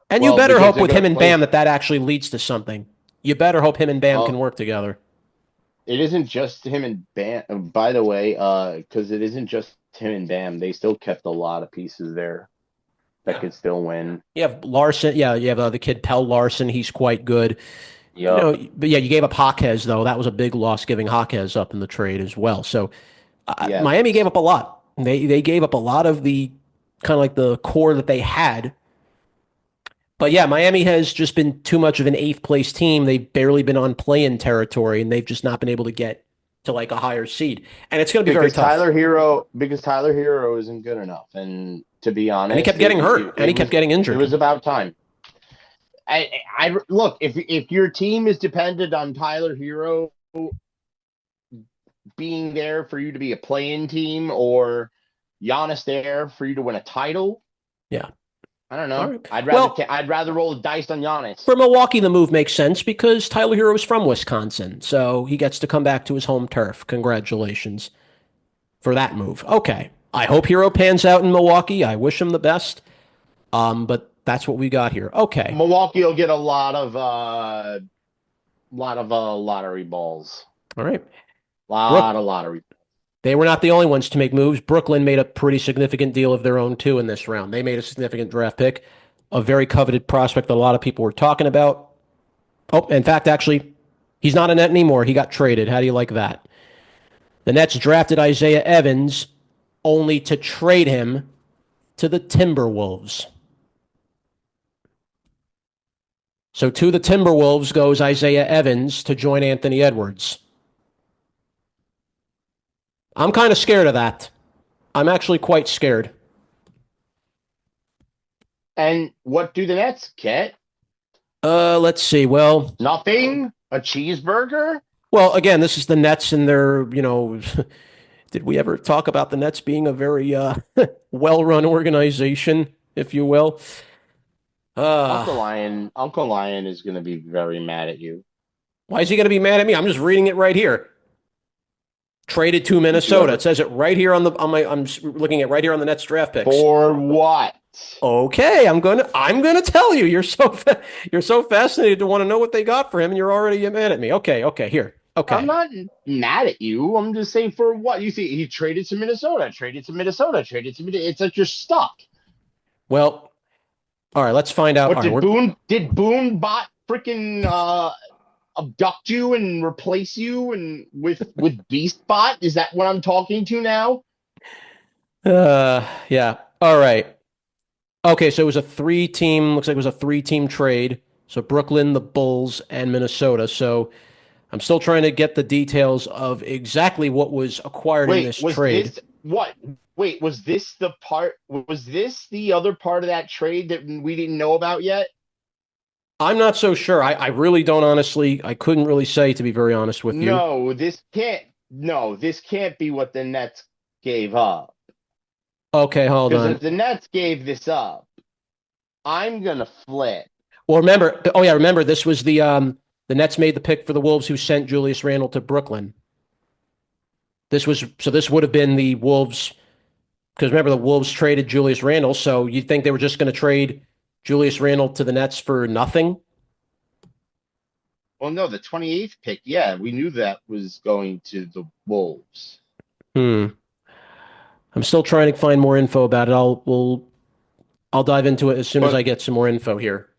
And you well better because hope they're with gonna him and play. Bam that actually leads to something. You better hope him and Bam can Well, work together. it isn't just him and Bam. By the way, because it isn't just him and Bam. They still kept a lot of pieces there that Yeah. could still win. You have Larson. Yeah, you have the kid Pell Larson. He's quite good. Yup. But yeah, you gave up Hawkes, though. That was a big loss giving Hawkes up in the trade as well. So Miami gave Yes. up a lot. They gave up a lot of the kind of like the core that they had. But yeah, Miami has just been too much of an eighth place team. They've barely been on play-in territory, and they've just not been able to get to like a higher seed. And it's going to be very tough. Because Tyler Hero isn't good enough, and to be And he kept honest, getting hurt, and he kept getting it injured. was about time. I look if your team is dependent on Tyler Hero being there for you to be a play-in team or Giannis there for you to win a title. Yeah. I don't All know. right. I'd rather Well, I'd rather roll the dice on Giannis. for Milwaukee, the move makes sense because Tyler Hero is from Wisconsin, so he gets to come back to his home turf. Congratulations for that move. Okay. I hope Hero pans out in Milwaukee. I wish him the best. But that's what we got here. Okay. Milwaukee will get a lot of lottery balls. All right. Lot Brook, of lottery. they were not the only ones to make moves. Brooklyn made a pretty significant deal of their own too in this round. They made a significant draft pick, a very coveted prospect that a lot of people were talking about. Oh, in fact, actually, he's not a Net anymore. He got traded. How do you like that? The Nets drafted Isaiah Evans only to trade him to the Timberwolves. So to the Timberwolves goes Isaiah Evans to join Anthony Edwards. I'm kind of scared of that. I'm actually quite scared. And what do the Nets get? Let's see. Nothing? A cheeseburger? Again, this is the Nets and their, did we ever talk about the Nets being a very well-run organization, if you will? Uh, Uncle Lion is going to be very mad at you. why is he going to be mad at me? I'm just reading it right here. Traded to Did you Minnesota. It ever? says it right here I'm looking at right here on the Nets draft picks. For what? Okay, I'm gonna tell you. You're so fascinated to want to know what they got for him, and you're already mad at me. Okay, here. I'm Okay. not mad at you. I'm just saying for what? You see, he traded to Minnesota, traded to Minnesota, traded to Minnesota. It's like you're stuck. Well, all right. Let's find out. What All right, we're Did Boone bot freaking abduct you and replace you and with Beast Bot? Is that what I'm talking to now? yeah. All right. Okay, so it was a three-team. Looks like it was a three-team trade. So Brooklyn, the Bulls, and Minnesota. So I'm still trying to get the details of exactly what was acquired in Wait, this was trade. this what? Wait, was this the part? Was this the other part of that trade that we didn't know about yet? I'm not so sure. I really don't honestly. I couldn't really say, to be very honest with you. No, this can't. No, this can't be what the Nets gave up. Okay, hold Because on. if the Nets gave this up, I'm gonna flip. Well, remember. Oh yeah, remember this was the Nets made the pick for the Wolves who sent Julius Randle to Brooklyn. This would have been the Wolves because remember the Wolves traded Julius Randle, so you think they were just going to trade Julius Randle to the Nets for nothing? Well, no, the 28th pick. Yeah, we knew that was going to the Wolves. Hmm. I'm still trying to find more info about it. I'll dive into it as soon as But I get some more info here.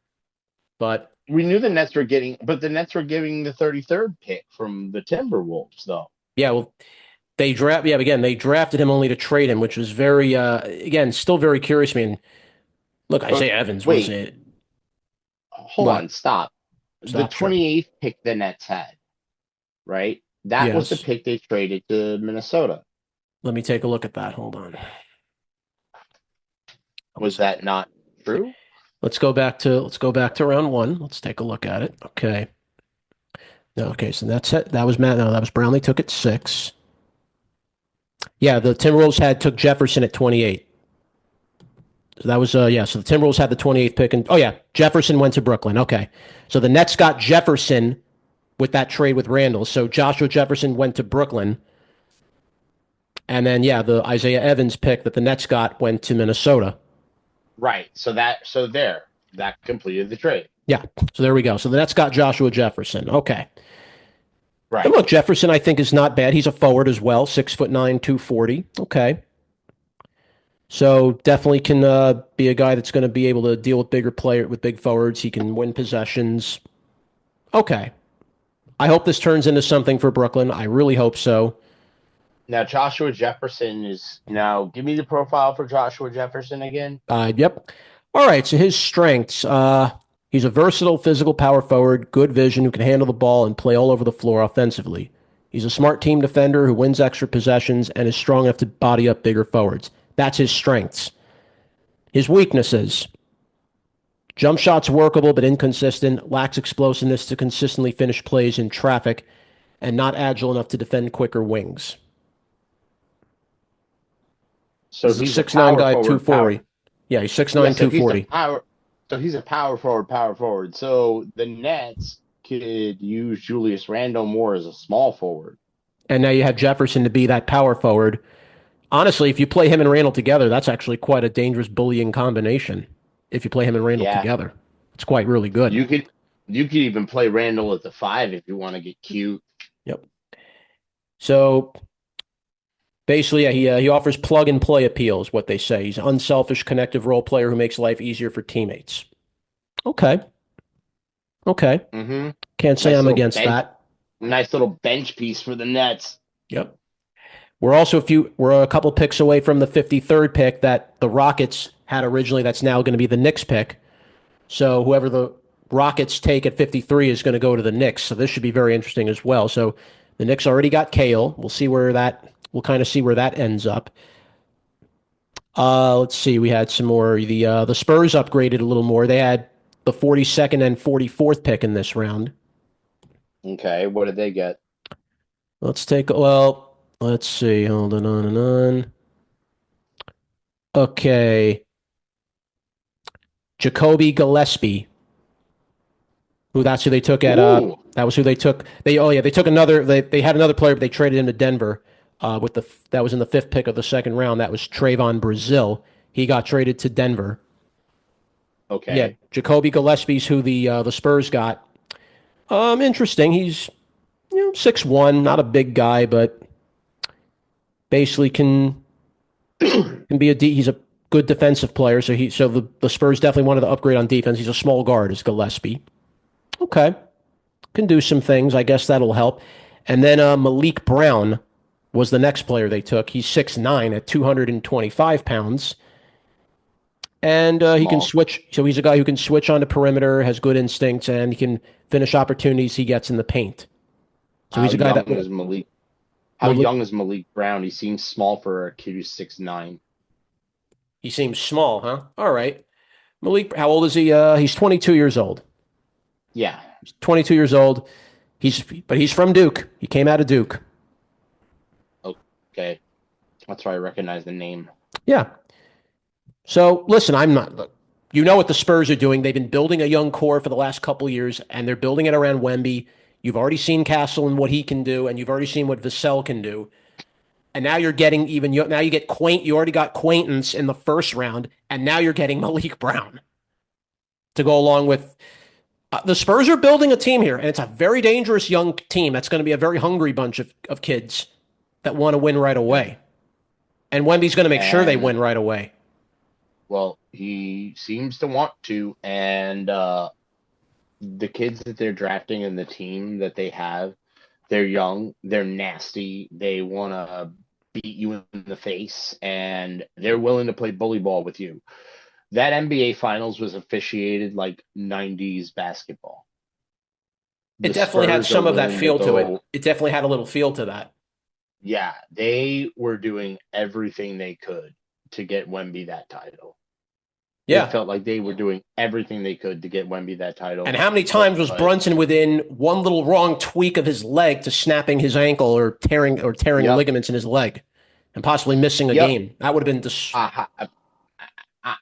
But we knew the Nets were getting, but the Nets were giving the 33rd pick from the Timberwolves, though. yeah, well, they drafted him only to trade him, which was very again still very curious. I mean, look, But Isaiah Evans was wait, it? hold on, What? stop. The Stop, sure. 28th pick the Nets had, right? That was the Yes. pick they traded to Minnesota. Let me take a look at that. Hold on. One Was that second. not true? Let's go back to round one. Let's take a look at it. Okay. No, okay, so that's it. That was Matt. No, that was Brownlee took at 6. Yeah, the Timberwolves had took Jefferson at 28. So that was yeah. So the Timberwolves had the 28th pick, and oh yeah, Jefferson went to Brooklyn. Okay, so the Nets got Jefferson with that trade with Randall. So Joshua Jefferson went to Brooklyn, and then yeah, the Isaiah Evans pick that the Nets got went to Minnesota. Right. That completed the trade. Yeah, so there we go. So the Nets got Joshua Jefferson. Okay, and Right. look, Jefferson I think is not bad. He's a forward as well, 6'9", 240. Okay, so definitely can be a guy that's going to be able to deal with big forwards. He can win possessions. Okay, I hope this turns into something for Brooklyn. I really hope so. Now Joshua Jefferson is now. Give me the profile for Joshua Jefferson again. Yep. All right. So his strengths. He's a versatile physical power forward, good vision, who can handle the ball and play all over the floor offensively. He's a smart team defender who wins extra possessions and is strong enough to body up bigger forwards. That's his strengths. His weaknesses. Jump shots workable but inconsistent, lacks explosiveness to consistently finish plays in traffic, and not agile enough to defend quicker wings. This So is a he's a 6'9" power guy, forward. Power. 240. Yeah, he's Yeah. 6'9", So he's a 240. power. So he's a power forward. Power forward. So the Nets could use Julius Randle more as a small forward. And now you have Jefferson to be that power forward. Honestly, if you play him and Randall together, that's actually quite a dangerous bullying combination. If you play him and Randall Yeah. together, it's quite really good. You could you could even play Randall at the 5 if you want to get cute. Yep. So basically, yeah, he offers plug and play appeal, is what they say. He's an unselfish, connective role player who makes life easier for teammates. Okay. Okay. Mm-hmm. Can't say Nice I'm little against bench. that. Nice little bench piece for the Nets. Yep. We're a couple picks away from the 53rd pick that the Rockets had originally. That's now going to be the Knicks pick. So whoever the Rockets take at 53 is going to go to the Knicks. So this should be very interesting as well. So the Knicks already got Kale. We'll kind of see where that ends up. Let's see. We had some more. The Spurs upgraded a little more. They had the 42nd and 44th pick in this round. Okay, what did they get? Let's see. Hold on. Okay. Jacoby Gillespie, who that's who they took at Ooh, that was who they took. They took another they had another player, but they traded him to Denver with the that was in the 5th pick of the second round. That was Trayvon Brazil. He got traded to Denver. Yeah, okay. Jacoby Gillespie's who the Spurs got. Interesting. He's 6'1", not a big guy, but basically can be he's a good defensive player. So the Spurs definitely wanted to upgrade on defense. He's a small guard, is Gillespie. Okay, can do some things. I guess that'll help. And then Malik Brown was the next player they took. He's 6'9" at 225 pounds. And he can Small. switch. So he's a guy who can switch on the perimeter, has good instincts, and he can finish opportunities he gets in the paint. So How he's a guy that young is Malik? How Malik, young is Malik Brown? He seems small for a kid who's 6'9". he seems small, huh? All right. Malik, how old is he? He's 22 years old. Yeah. He's 22 years old. But he's from Duke. He came out of Duke. Okay. That's why I recognize the name. Yeah. So listen, I'm not. Look, you know what the Spurs are doing. They've been building a young core for the last couple of years, and they're building it around Wemby. You've already seen Castle and what he can do, and you've already seen what Vassell can do. And now you're getting even. Now you get Quaint. You already got Quaintance in the first round, and now you're getting Malik Brown to go along with. The Spurs are building a team here, and it's a very dangerous young team. That's going to be a very hungry bunch of kids that want to win right Yeah. away. And Wemby's going to make sure they And win right away. well, he seems to want to, and the kids that they're drafting and the team that they have, they're young, they're nasty, they want to beat you in the face, and they're willing to play bully ball with you. That NBA Finals was officiated like 90s basketball. It The definitely had Spurs are some of that willing to feel to it. go, It definitely had a little feel to that. yeah, they were doing everything they could to get Wemby that title. It Yeah. felt like they were doing everything they could to get Wemby that And title, how many but times was Brunson within one little wrong tweak of his leg to snapping his ankle or tearing yep, ligaments in his leg and possibly missing a yep. game? That would have been just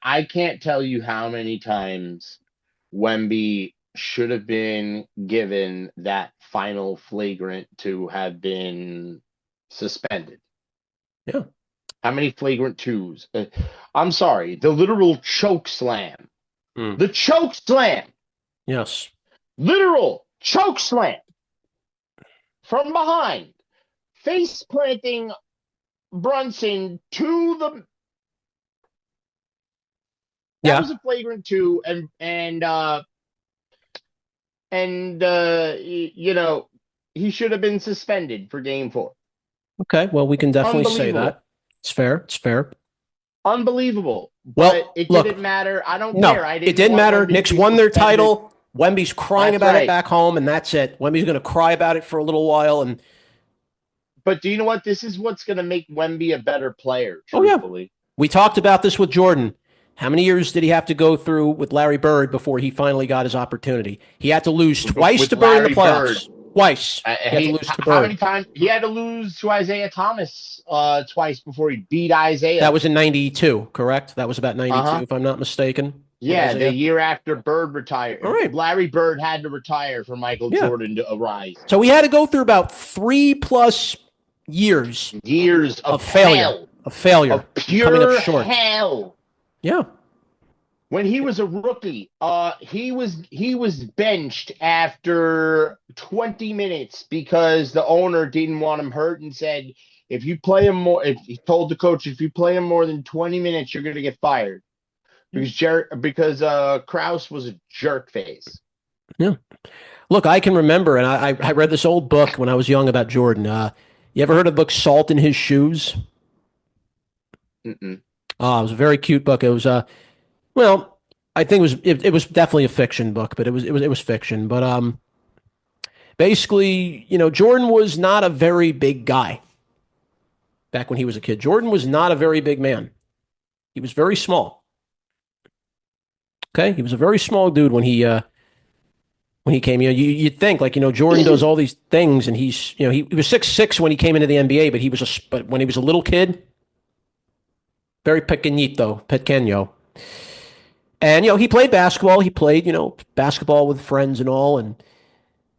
I can't tell you how many times Wemby should have been given that final flagrant to have been suspended. yeah. How many flagrant twos? I'm sorry, the literal choke slam. Mm. The choke slam. Yes. Literal choke slam from behind. Face planting Brunson to the. That Yeah. was a flagrant two, you know, he should have been suspended for game 4. Okay. Well, we can definitely say Unbelievable. that. It's fair. It's fair. Unbelievable. But Well, it didn't look, matter. I don't no, care. I it didn't didn't want matter. Wemby to Knicks be won their suspended. title. Wemby's crying That's about it right. back home, and that's it. Wemby's going to cry about it for a little while, and But do you know what? This is what's going to make Wemby a better player, oh yeah, truthfully. we talked about this with Jordan. How many years did he have to go through with Larry Bird before he finally got his opportunity? He had to lose twice With to Bird in the Larry Bird, playoffs. Twice. He had to lose to how many Bird. times he had to lose to Isaiah Thomas twice before he beat Isaiah? That was in 92, correct? That was about Uh 92, huh. if I'm not mistaken, with Yeah, the Isaiah. year after Bird All retired, right. Larry Bird had to retire for Michael Yeah. Jordan to arise. So he had to go through about 3+ years Years of of failure, hell, of failure, of coming up pure short. hell. Yeah. When he was a rookie, he was benched after 20 minutes because the owner didn't want him hurt and said, if you play him more, if he told the coach, if you play him more than 20 minutes, you're gonna get fired. Because Krause was a jerk face. Yeah. Look, I can remember, and I read this old book when I was young about Jordan. You ever heard of the book Salt in His Shoes? Mm-mm. It was a very cute book. It was well, I think it was definitely a fiction book, but it was fiction. But basically, Jordan was not a very big guy back when he was a kid. Jordan was not a very big man. He was very small. Okay, he was a very small dude when he came. You'd think like Jordan does all these things, and he was 6'6" when he came into the NBA, but when he was a little kid, very pequeño. And he played basketball. He played basketball with friends and all. And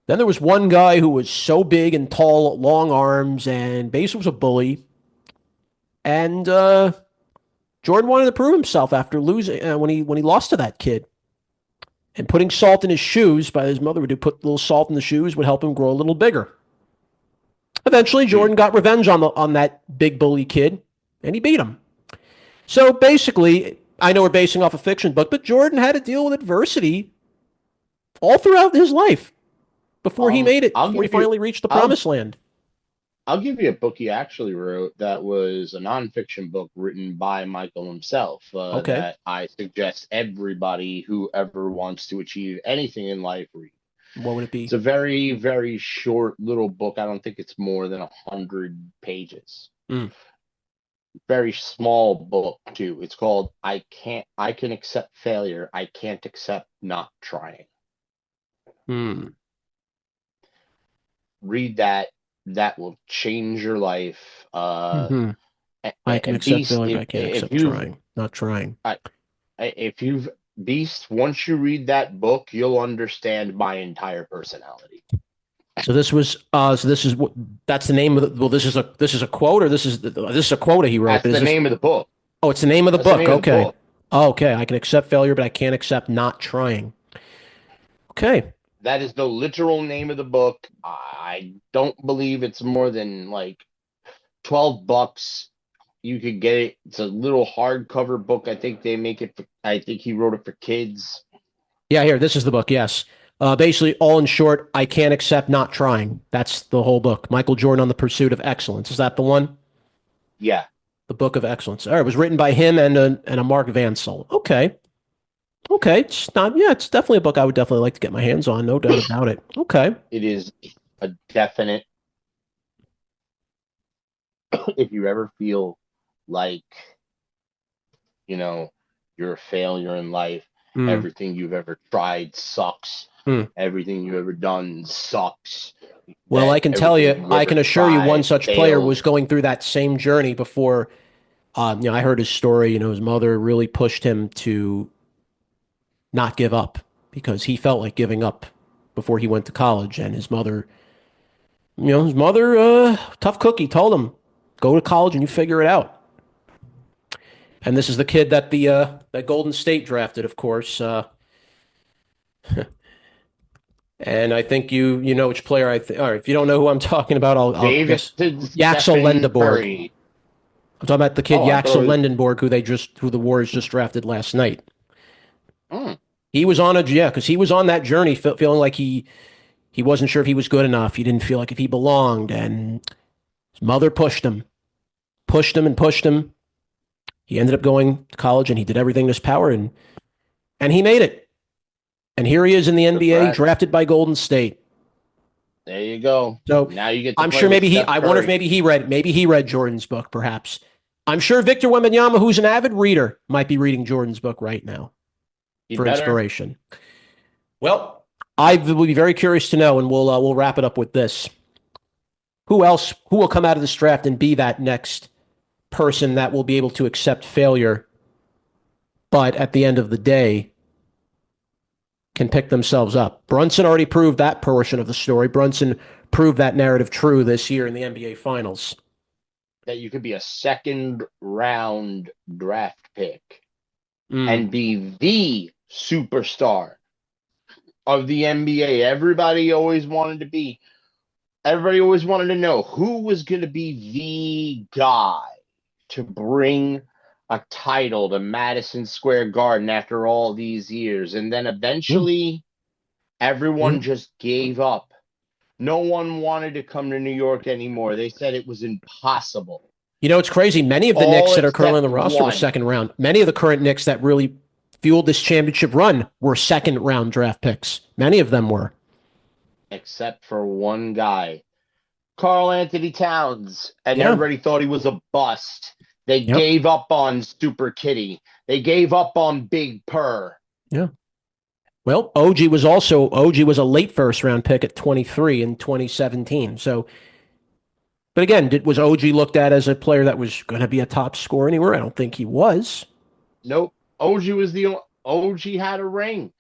then there was one guy who was so big and tall, long arms, and basically was a bully. And Jordan wanted to prove himself after losing when he lost to that kid. And putting salt in his shoes by his mother would put a little salt in the shoes would help him grow a little bigger. Eventually, Jordan got revenge on that big bully kid, and he beat him. So basically, I know we're basing off a fiction book, but Jordan had to deal with adversity all throughout his life before he made it, I'll before he give you finally reached the I'll promised land. I'll give you a book he actually wrote that was a nonfiction book written by Michael himself, Okay. that I suggest everybody who ever wants to achieve anything in life read. What would it It's be? a very, very short little book. I don't think it's more than 100 pages. Mm. Very small book too. It's called I Can Accept Failure. I Can't Accept Not Trying. Mm. Read that. That will change your life. Hmm. I can accept Beast, failure, but I can't if accept you've trying. Not trying. I, if you've Beast, once you read that book, you'll understand my entire personality. So this was so this is what that's the name of the well this is a quote or this is a quote he wrote, That's but is the this name of the book. oh it's the name of the That's the book. name of the Okay. book. Oh, okay. I can accept failure, but I can't accept not trying. Okay. That is the literal name of the book. I don't believe it's more than like $12. You could get it. It's a little hardcover book. I think they make it for, I think he wrote it for kids. Yeah, here, this is the book, yes. Basically, all in short, I can't accept not trying. That's the whole book. Michael Jordan on the Pursuit of Excellence. Is that the one? Yeah, The Book of Excellence. All right, it was written by him and a Mark Vansel. Okay. Okay. It's not, yeah, it's definitely a book I would definitely like to get my hands on. No doubt about it. Okay. it is a definite. If you ever feel like, you know, you're a failure in life, Mm, everything you've ever tried sucks, mm. everything you've ever done sucks, Well, I that can tell everything you, you I ever can assure you one tried such player was failed. going through that same journey before, I heard his story. His mother really pushed him to not give up because he felt like giving up before he went to college. And his mother, tough cookie, told him, go to college and you figure it out. And this is the kid that that Golden State drafted, of course. And I think you know which player I think. All right, if you don't know who I'm talking about, I'll David guess Yaxel Stephen Lendeborg. Curry. I'm talking about the kid Oh, I thought Yaxel it was. Lendenborg, who the Warriors just drafted last night. Mm, He was on because he was on that journey, feeling like he wasn't sure if he was good enough. He didn't feel like if he belonged, and his mother pushed him, and pushed him. He ended up going to college, and he did everything in his power, and he made it. And here he is in the NBA, correct. drafted by Golden State. There you go. So Now you get to I'm play sure with maybe he. Steph I wonder if Curry. maybe he read Jordan's book, perhaps. I'm sure Victor Wembanyama, who's an avid reader, might be reading Jordan's book right now He for better. inspiration. Well, I will be very curious to know, and we'll wrap it up with this. Who will come out of this draft and be that next person that will be able to accept failure, but at the end of the day can pick themselves up? Brunson already proved that portion of the story. Brunson proved that narrative true this year in the NBA Finals. That you could be a second round draft pick Mm. and be the superstar of the NBA. Everybody always wanted to know who was going to be the guy to bring a title to Madison Square Garden after all these years. And then Yeah. eventually Yeah. everyone just gave up. No one wanted to come to New York anymore. They said it was impossible. It's crazy. Many of the Knicks All that are currently on the except roster were one, second round. Many of the current Knicks that really fueled this championship run were second round draft picks. Many of them were. except for one guy, Carl Anthony Towns, and Yeah. everybody thought he was a bust. They Yep. gave up on Super Kitty. They gave up on Big Purr. Yeah. Well, OG was a late first round pick at 23 in 2017. So, but again, was OG looked at as a player that was going to be a top scorer anywhere? I don't think he was. Nope. OG had a ring,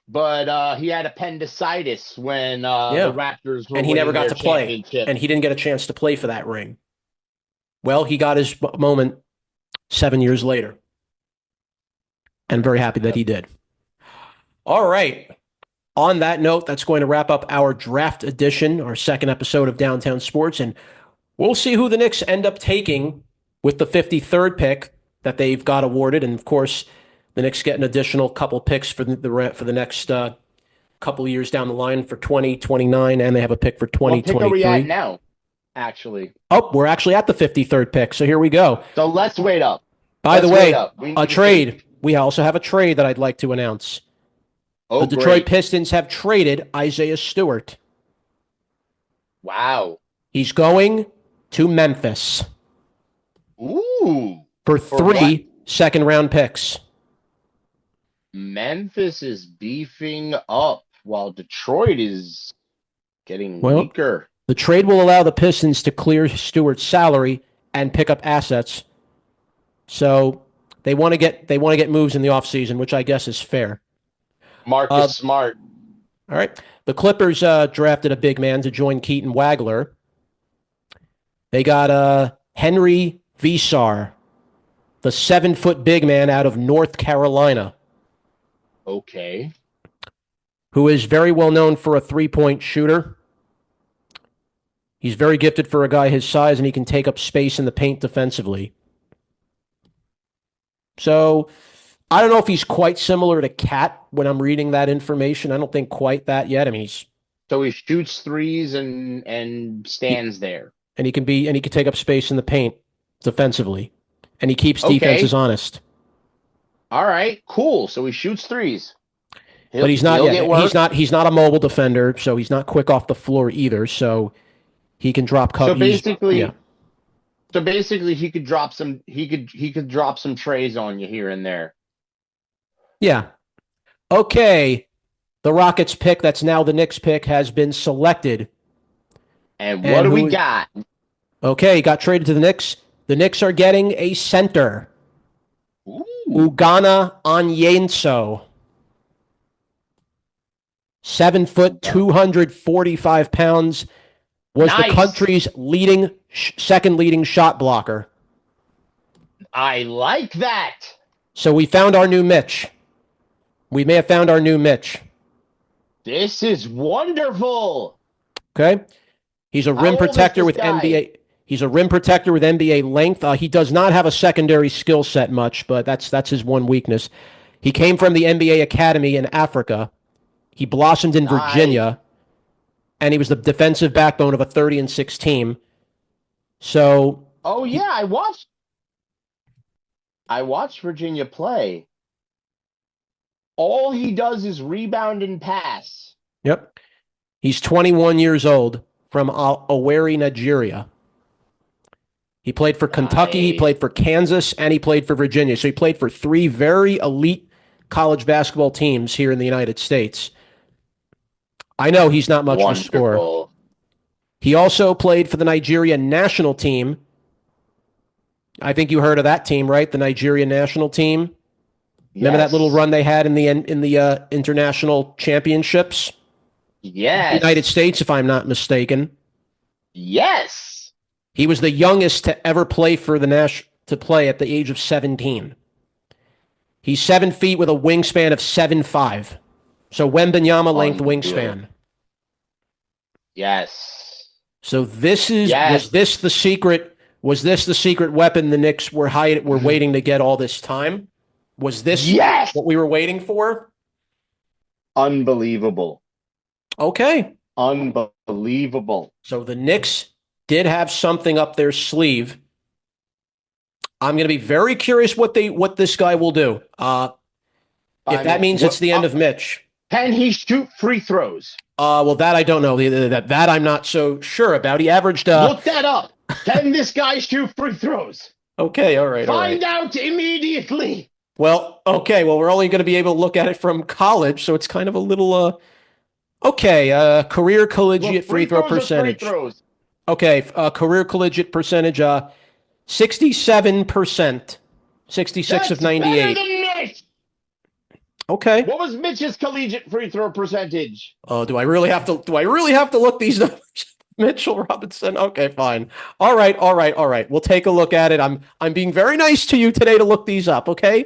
but he had appendicitis when the Yeah. Raptors were And he never winning got their to play, championship. and he didn't get a chance to play for that ring. Well, he got his moment 7 years later, and very happy that Yep. he did. All right. On that note, that's going to wrap up our draft edition, our second episode of Downtown Sports, and we'll see who the Knicks end up taking with the 53rd pick that they've got awarded, and of course, the Knicks get an additional couple picks for the next couple of years down the line for 2029, and they have a pick for What pick are we at 2023. now? actually. Oh, we're actually at the 53rd pick, so here we go. So let's wait up. By the Let's wait way, up. We a need to trade. think. We also have a trade that I'd like to announce. The Oh, Detroit great. Pistons have traded Isaiah Stewart. Wow. He's going to Memphis Ooh. for For what? 3 second-round picks. Memphis is beefing up while Detroit is getting Well, weaker. the trade will allow the Pistons to clear Stewart's salary and pick up assets. So they want to get moves in the offseason, which I guess is fair. Uh, Marcus Smart. all right. The Clippers drafted a big man to join Keaton Wagler. They got Henry Visar, the 7-foot big man out of North Carolina, Okay. who is very well known for a 3-point shooter. He's very gifted for a guy his size, and he can take up space in the paint defensively. So I don't know if he's quite similar to Cat when I'm reading that information. I don't think quite that yet. I mean, So he shoots threes and he stands there. he can take up space in the paint defensively, and he keeps defenses Okay. honest. All right. Cool. So he shoots threes. But He'll he's not he'll get yet. work. He's not a mobile defender, so he's not quick off the floor either. So he can drop So cover. Yeah, basically, he could drop some he could drop some trays on you here and there. yeah. Okay, the Rockets pick that's now the Knicks pick has been selected, And what and do we who? got? Okay, got traded to the Knicks. The Knicks are getting a center, Ooh, Ugana Onyenso, 7 foot, yeah. 245 pounds, was the Nice. country's second leading shot blocker. I like that. So we found our new Mitch. We may have found our new Mitch. This is wonderful. Okay, he's a How rim old is protector this with guy? NBA. He's a rim protector with NBA length. He does not have a secondary skill set much, but that's his one weakness. He came from the NBA academy in Africa. He blossomed in Nice. Virginia, and he was the defensive backbone of a 30-6 team. So Oh he, yeah, I watched Virginia play. All he does is rebound and pass. yep, he's 21 years old from Owerri, Nigeria. He played for Kentucky, he Nice. played for Kansas, and he played for Virginia. So he played for 3 very elite college basketball teams here in the United States. I know he's not much of a scorer. Wonderful. He also played for the Nigeria national team. I think you heard of that team, right? The Nigeria national team. Remember that little Yes. run they had in the international championships? The United Yes. States, if I'm not mistaken. Yes. He was the youngest to ever play for to play at the age of 17. He's 7 feet with a wingspan of 7'5". So Wembenyama length Unreal. wingspan. Yes. So this is Yes. was this the secret? Was this the secret weapon the Knicks were waiting to get all this time? Was this Yes. what we were waiting for? Unbelievable. Okay. Unbelievable. So the Knicks did have something up their sleeve. I'm going to be very curious what this guy will do. If that means it's the end of Mitch. Can he shoot free throws? Well, that I don't know. That I'm not so sure about. He averaged. Look that up. Can this guy shoot free throws? Okay, all right, all right. Find out immediately. Well, okay. Well, we're only going to be able to look at it from college, so it's kind of a little. Okay, career collegiate Look, free throw percentage. Free throws. Okay, career collegiate percentage. 67%. 66 of That's better 98. than Mitch. Okay. What was Mitch's collegiate free throw percentage? Oh, do I really have to? Do I really have to look these up? Mitchell Robinson. Okay, fine. All right, all right, all right. We'll take a look at it. I'm being very nice to you today to look these up. Okay,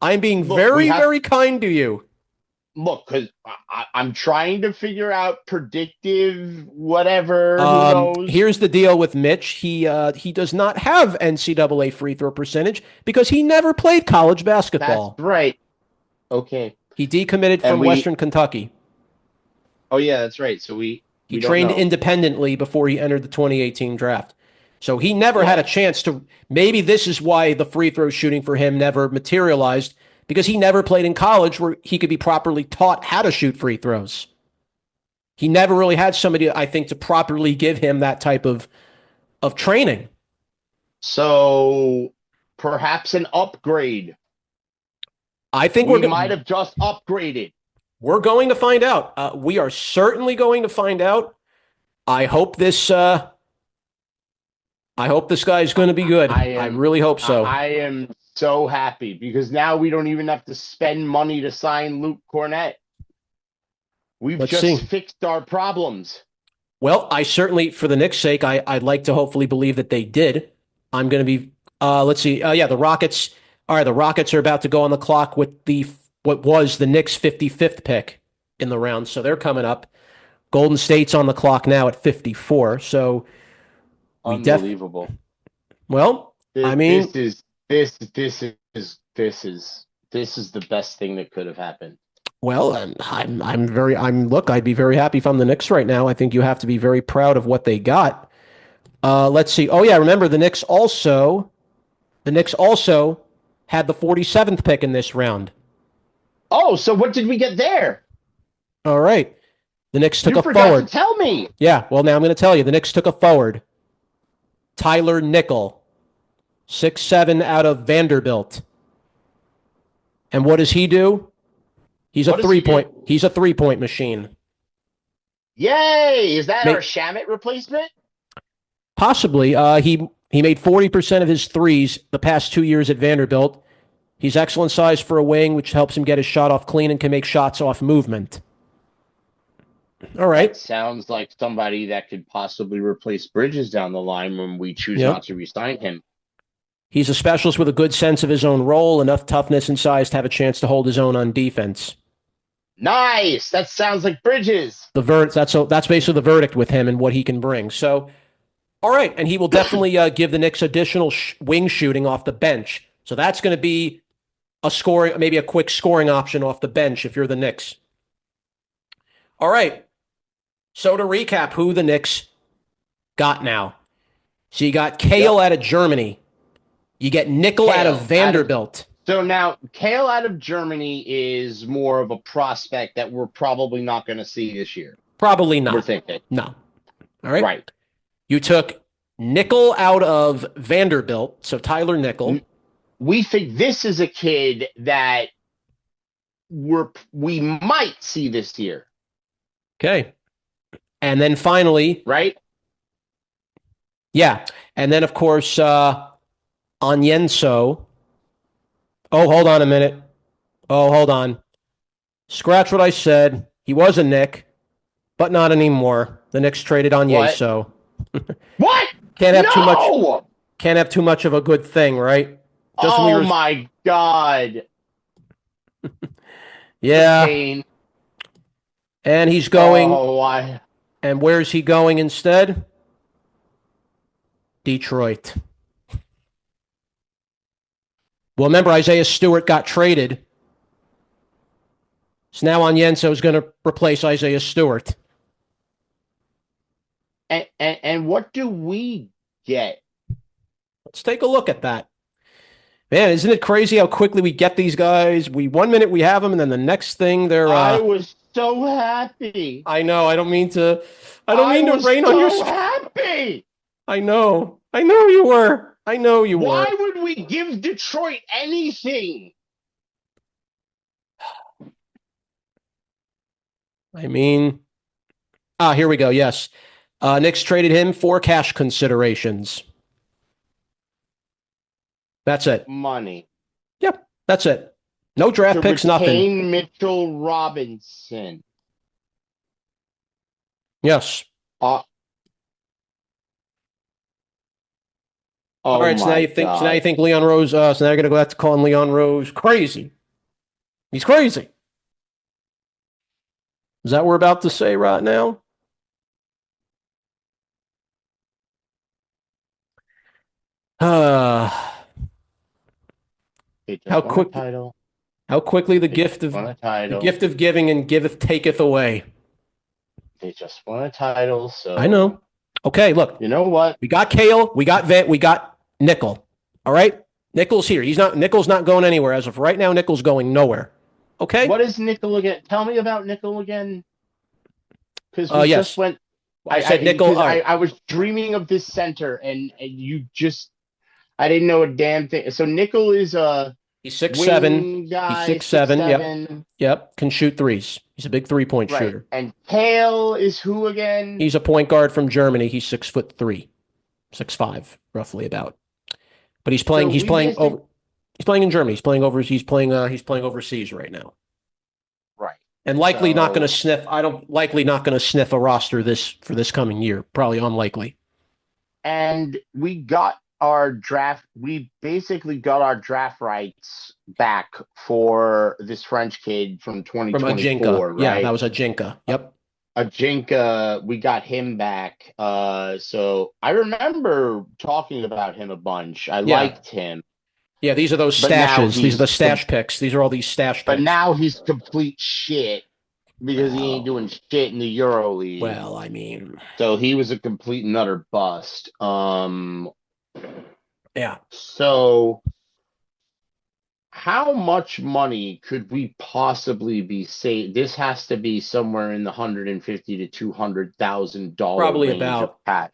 I'm being very kind to you. Look, because I'm trying to figure out predictive whatever. Who knows? Here's the deal with Mitch. He does not have NCAA free throw percentage because he never played college basketball. That's right. Okay. He decommitted from Western Kentucky. Oh yeah, that's right. So He We don't trained know. independently before he entered the 2018 draft. So he never had a Yeah. chance to. Maybe this is why the free throw shooting for him never materialized because he never played in college where he could be properly taught how to shoot free throws. He never really had somebody, I think, to properly give him that type of training. So perhaps an upgrade. I think We might have just upgraded. we're going to find out. We are certainly going to find out. I hope this. I hope this guy's going to be good. I I am really hope so. I am so happy because now we don't even have to spend money to sign Luke Cornett. We've Let's just see. fixed our problems. Well, I certainly, for the Knicks' sake, I'd like to hopefully believe that they did. I'm going to be. Let's see. Yeah, the Rockets. All right, the Rockets are about to go on the clock with the what was the Knicks' 55th pick in the round, so they're coming up. Golden State's on the clock now at 54. So we def. Unbelievable. Well, I This, mean, this is this this is this is this is the best thing that could have happened. well, I'm very. I'm look. I'd be very happy if I'm the Knicks right now. I think you have to be very proud of what they got. Let's see. Oh yeah, remember the Knicks also had the 47th pick in this round. Oh, so what did we get there? All right. The Knicks took You a forgot to forward. tell me. Yeah, well, now I'm going to tell you. The Knicks took a forward. Tyler Nickel, 6'7" out of Vanderbilt. And what does he do? He's a What does three he do? point. He's a 3-point machine. Yay! Is that our May, Shamit replacement? possibly. He made 40% of his threes the past 2 years at Vanderbilt. He's excellent size for a wing, which helps him get his shot off clean and can make shots off movement. All That right. sounds like somebody that could possibly replace Bridges down the line when we choose Yep. not to resign him. He's a specialist with a good sense of his own role, enough toughness and size to have a chance to hold his own on defense. Nice. That sounds like Bridges. That's basically the verdict with him and what he can bring. So, all right, and he will definitely give the Knicks additional wing shooting off the bench. So that's going to be a scoring, maybe a quick scoring option off the bench if you're the Knicks. All right. So to recap, who the Knicks got now? So you got Kale Yep. out of Germany. You get Nickel out of Vanderbilt. So now, Kale out of Germany is more of a prospect that we're probably not going to see this year. Probably not. We're thinking. No. All right. Right. You took Nickel out of Vanderbilt, so Tyler Nickel. We think this is a kid that we might see this year. Okay. And then finally, right? Yeah. And then, of course, Onyenso. Oh, hold on a minute. Oh, hold on. Scratch what I said. He was a Knick, but not anymore. The Knicks traded Onyenso. What? Can't have too much. No! Can't have too much of a good thing, right? Oh my God. Yeah. Pain. And he's going. Oh, why? And where's he going instead? Detroit. Well, remember, Isaiah Stewart got traded. So now Onyenso is going to replace Isaiah Stewart. And what do we get? Let's take a look at that. Man, isn't it crazy how quickly we get these guys? 1 minute we have them, and then the next thing they're. I was so happy. I know. I don't mean to. I don't mean to rain on your. Happy. I know. I know you were. I know you were. Why would we give Detroit anything? I mean, here we go. Yes, Knicks traded him for cash considerations. That's it. Money. Yep, that's it. No draft picks, nothing. Mitchell Robinson. Yes. Oh all right, so now you think. God. So now you think Leon Rose. So now you're gonna go back to calling Leon Rose crazy. He's crazy. Is that what we're about to say right now? How quickly the gift of giving and giveth taketh away. They just won a title, I so know. Okay, look, you know what? we got Kale, we got Vent, we got Nickel. All right, Nickel's here. Nickel's not going anywhere as of right now. Nickel's going nowhere. Okay. What is Nickel again? Tell me about Nickel again, because we just Yes. went. I said Nickel. Because All right. I was dreaming of this center, and you just I didn't know a damn thing. So Nickel is a He's 6'7". wing He's guy, six six seven. Yep. seven, Yep. Can shoot threes. He's a big 3-point right? shooter. And Kale is who again? He's a point guard from Germany. He's 6'3", 6'5", roughly about. But he's playing. So He's we playing basically over. He's playing in Germany. He's playing over. He's playing. He's playing overseas right now, right. and likely not going to So sniff. I don't likely not going to sniff a roster this coming year. Probably unlikely. and we got our draft. We basically got our draft rights back for this French kid from From Ajinka. 2024, Yeah, that right? was Ajinka. Yep. Ajinka, we got him back. So I remember talking about him a bunch. I Yeah. liked him, Yeah, these are those but now stashes. These are the stash picks. These are all these stash but picks. now he's complete shit because he ain't doing shit in the Euro League. Well, I mean, So he was a complete and utter bust. yeah. So how much money could we possibly be saved? This has to be somewhere in the 150 to $200,000 Probably range of about. cash.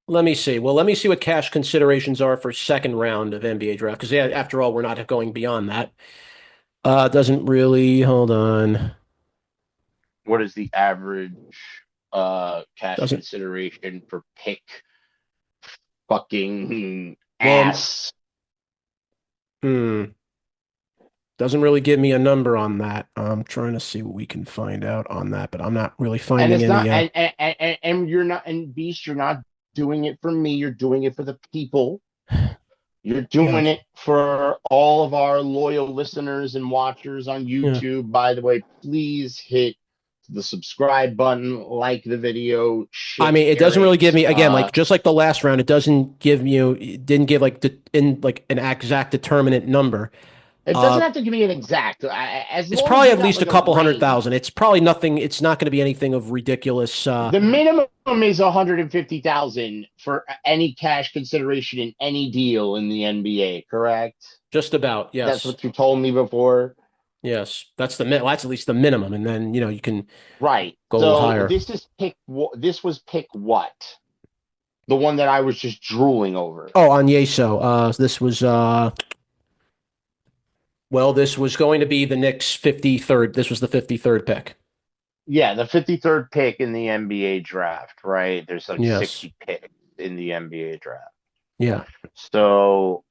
Let me see. Well, let me see what cash considerations are for second round of NBA draft. Because yeah, after all, we're not going beyond that. Doesn't really. Hold on. What is the average cash Doesn't. consideration for pick fucking Well, ass? hmm. Doesn't really give me a number on that. I'm trying to see what we can find out on that, but I'm not really And finding it's not any. and you're not, and Beast, you're not doing it for me, you're doing it for the people. You're Yeah. doing it for all of our loyal listeners and watchers on Yeah. YouTube. By the way, please hit the subscribe button, like the video, I share mean, it doesn't it. really give me again, like just like the last round, it doesn't give you, it didn't give like like an exact determinate number. It doesn't Uh, have to give me an exact, as it's long as probably you at got least a like a couple hundred range. thousand. It's probably nothing. It's not going to be anything of ridiculous. The minimum is 150,000 for any cash consideration in any deal in the NBA, correct? Just about, That's yes, what you told me before. yes. That's at least the minimum, and then you can Right. go a little So higher. this was pick what? The one that I was just drooling over. Oh, on Yeso, this was well, this was going to be the Knicks' 53rd. This was the 53rd pick. Yeah, the 53rd pick in the NBA draft, right? There's like Yes. 60 picks in the NBA draft. Yeah. So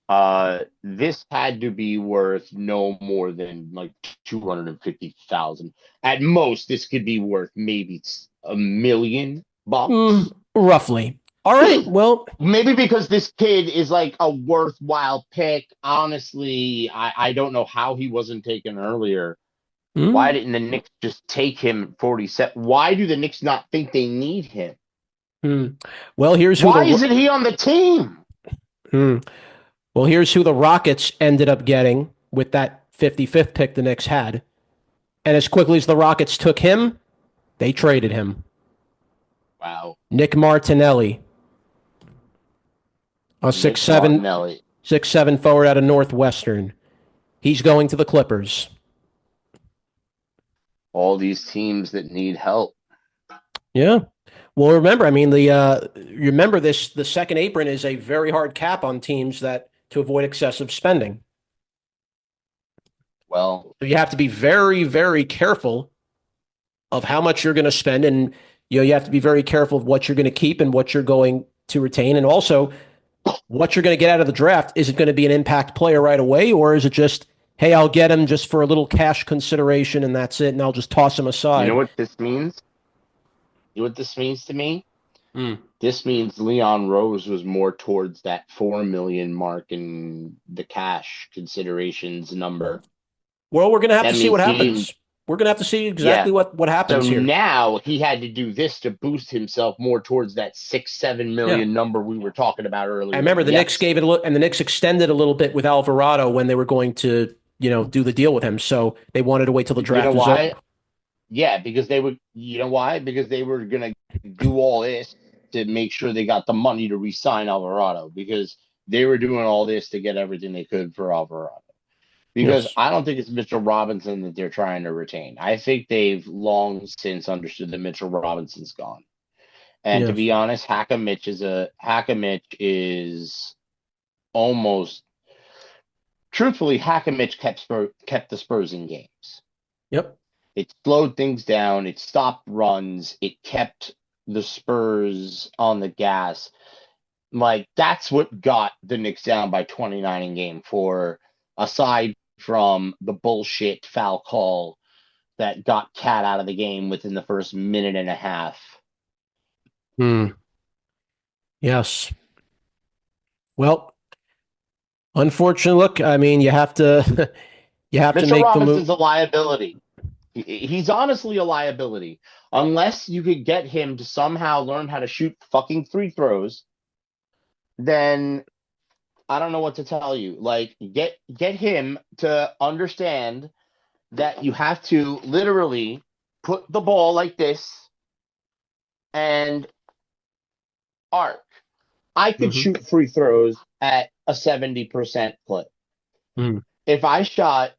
this had to be worth no more than like 250,000. At most, this could be worth maybe $1 million. Roughly. All right. Well, Maybe because this kid is like a worthwhile pick. Honestly, I don't know how he wasn't taken earlier. Why mm, didn't the Knicks just take him at 47? Why do the Knicks not think they need him? mm. Well, here's who Why the isn't he on the team? mm. Well, here's who the Rockets ended up getting with that 55th pick the Knicks had. And as quickly as the Rockets took him, they traded him. Wow. Nick Martinelli, a Nick 6'7", Martinelli. 6'7" forward out of Northwestern. He's going to the Clippers. All these teams that need help. Yeah. Well, remember, I mean, remember this. The second apron is a very hard cap on teams that to avoid excessive spending. Well, So you have to be very, very careful of how much you're going to spend, and you have to be very careful of what you're going to keep and what you're going to retain, and also what you're going to get out of the draft. Is it going to be an impact player right away, or is it just, hey, I'll get him just for a little cash consideration and that's it, and I'll just toss him you know aside? what this means? You know what this means to me? Mm. This means Leon Rose was more towards that 4 million mark in the cash considerations number. Well, we're going to have That to see what means he didn't. happens. We're going to have to see Yeah. exactly what So happens here. now he had to do this to boost himself more towards that 6-7 Yeah. million number we were talking about earlier. I remember the Knicks Yes. gave it a look, and the Knicks extended a little bit with Alvarado when they were going to, do the deal with him. So they wanted to wait till the You know draft was why? up. Yeah, because they would, you know why? Because they were gonna do all this to make sure they got the money to re-sign Alvarado because they were doing all this to get everything they could for Alvarado. Because Yes. I don't think it's Mitchell Robinson that they're trying to retain. I think they've long since understood that Mitchell Robinson's gone. And to Yes. be honest, Hackamitch is almost truthfully Hackamitch kept the Spurs in games. Yep. It slowed things down. It stopped runs. It kept the Spurs on the gas. Like that's what got the Knicks down by 29 in game four, aside from the bullshit foul call that got Cat out of the game within the first minute and a half. Hmm. Yes. Well, unfortunately, look, I mean, you have to you have to Mitchell make the move. Robinson's a liability. He's honestly a liability. Unless you could get him to somehow learn how to shoot fucking free throws, then I don't know what to tell you. Like get him to understand that you have to literally put the ball like this and arc. I could Hmm. shoot free throws at a 70% clip. Hmm. If I shot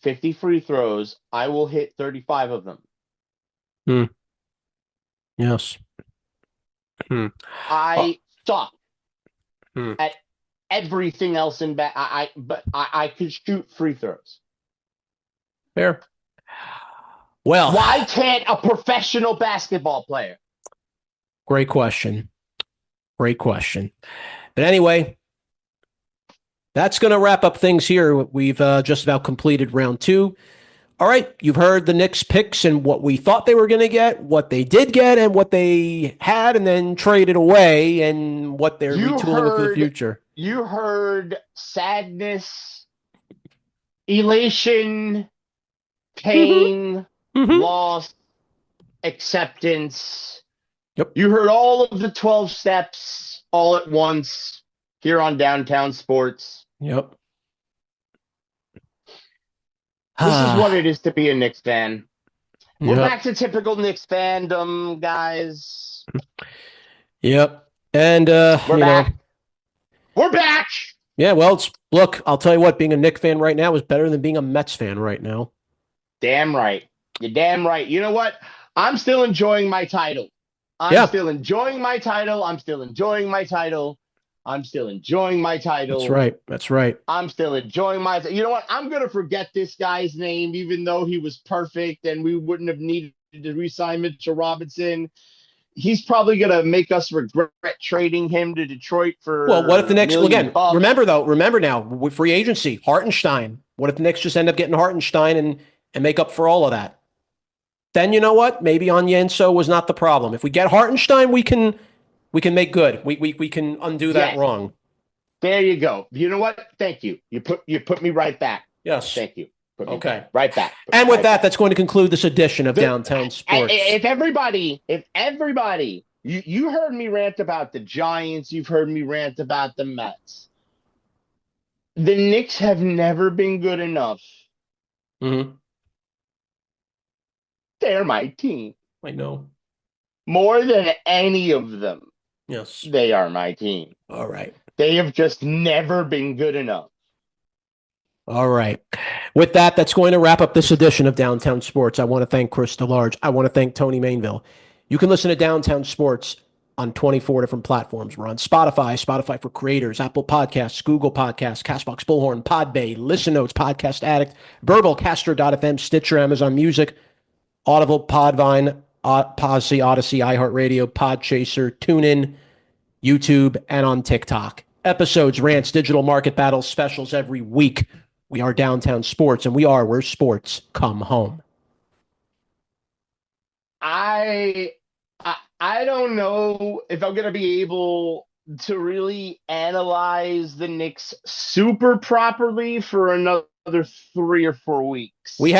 50 free throws, I will hit 35 of them. Hmm. Yes. Hmm. Oh. I suck Hmm. at everything else in back. I could shoot free throws. Fair. Well, Why can't a professional basketball player? great question. Great question. But anyway, that's going to wrap up things here. We've just about completed round two. All right, you've heard the Knicks picks and what we thought they were going to get, what they did get, and what they had and then traded away, and what they're You retooling with for the heard future. you heard sadness, elation, Mm-hmm. pain, Mm-hmm. loss, acceptance. Yep. You heard all of the 12 steps all at once here on Downtown Sports. Yep. This is what Ah. it is to be a Knicks fan. We're Yep. back to typical Knicks fandom, guys. Yep. And We're back. We're back. yeah, well, look, I'll tell you what, being a Knicks fan right now is better than being a Mets fan right now. Damn right. You're damn right. You know what? I'm still enjoying my title. I'm Yeah, still enjoying my title. I'm still enjoying my title. I'm still enjoying my that's title. right. That's right. I'm still enjoying my. You know what? I'm gonna forget this guy's name, even though he was perfect, and we wouldn't have needed to re-sign Mitchell Robinson. He's probably gonna make us regret trading him to Detroit Well, what if the for Knicks, well, millions again, bucks. remember now, with free agency, Hartenstein. What if the Knicks just end up getting Hartenstein and make up for all of that? Then you know what? Maybe Onyenso was not the problem. If we get Hartenstein, we can make good. We can undo that Yes, wrong. there you go. You know what? Thank you. You put me right back. Yes. Thank you. Put me Okay. right back. Put me And with right that, back. that's going to conclude this edition of The, Downtown Sports. if everybody, you heard me rant about the Giants, you've heard me rant about the Mets. The Knicks have never been good enough. Mm-hmm. They're my team. I know. More than any of them, Yes. they are my team. All right. They have just never been good enough. All right. With that, that's going to wrap up this edition of Downtown Sports. I want to thank Chris DeLarge. I want to thank Tony Mainville. You can listen to Downtown Sports on 24 different platforms. We're on Spotify for Creators, Apple Podcasts, Google Podcasts, Castbox Bullhorn, Podbay, Listen Notes, Podcast Addict, Verbalcaster.fm, Stitcher, Amazon Music, Audible, Podvine, Podsy, Odyssey, iHeartRadio, Podchaser, TuneIn, YouTube, and on TikTok. Episodes, rants, digital market battles, specials every week. We are Downtown Sports, and we are where sports come home. I I don't know if I'm gonna be able to really analyze the Knicks super properly for another 3 or 4 weeks. We've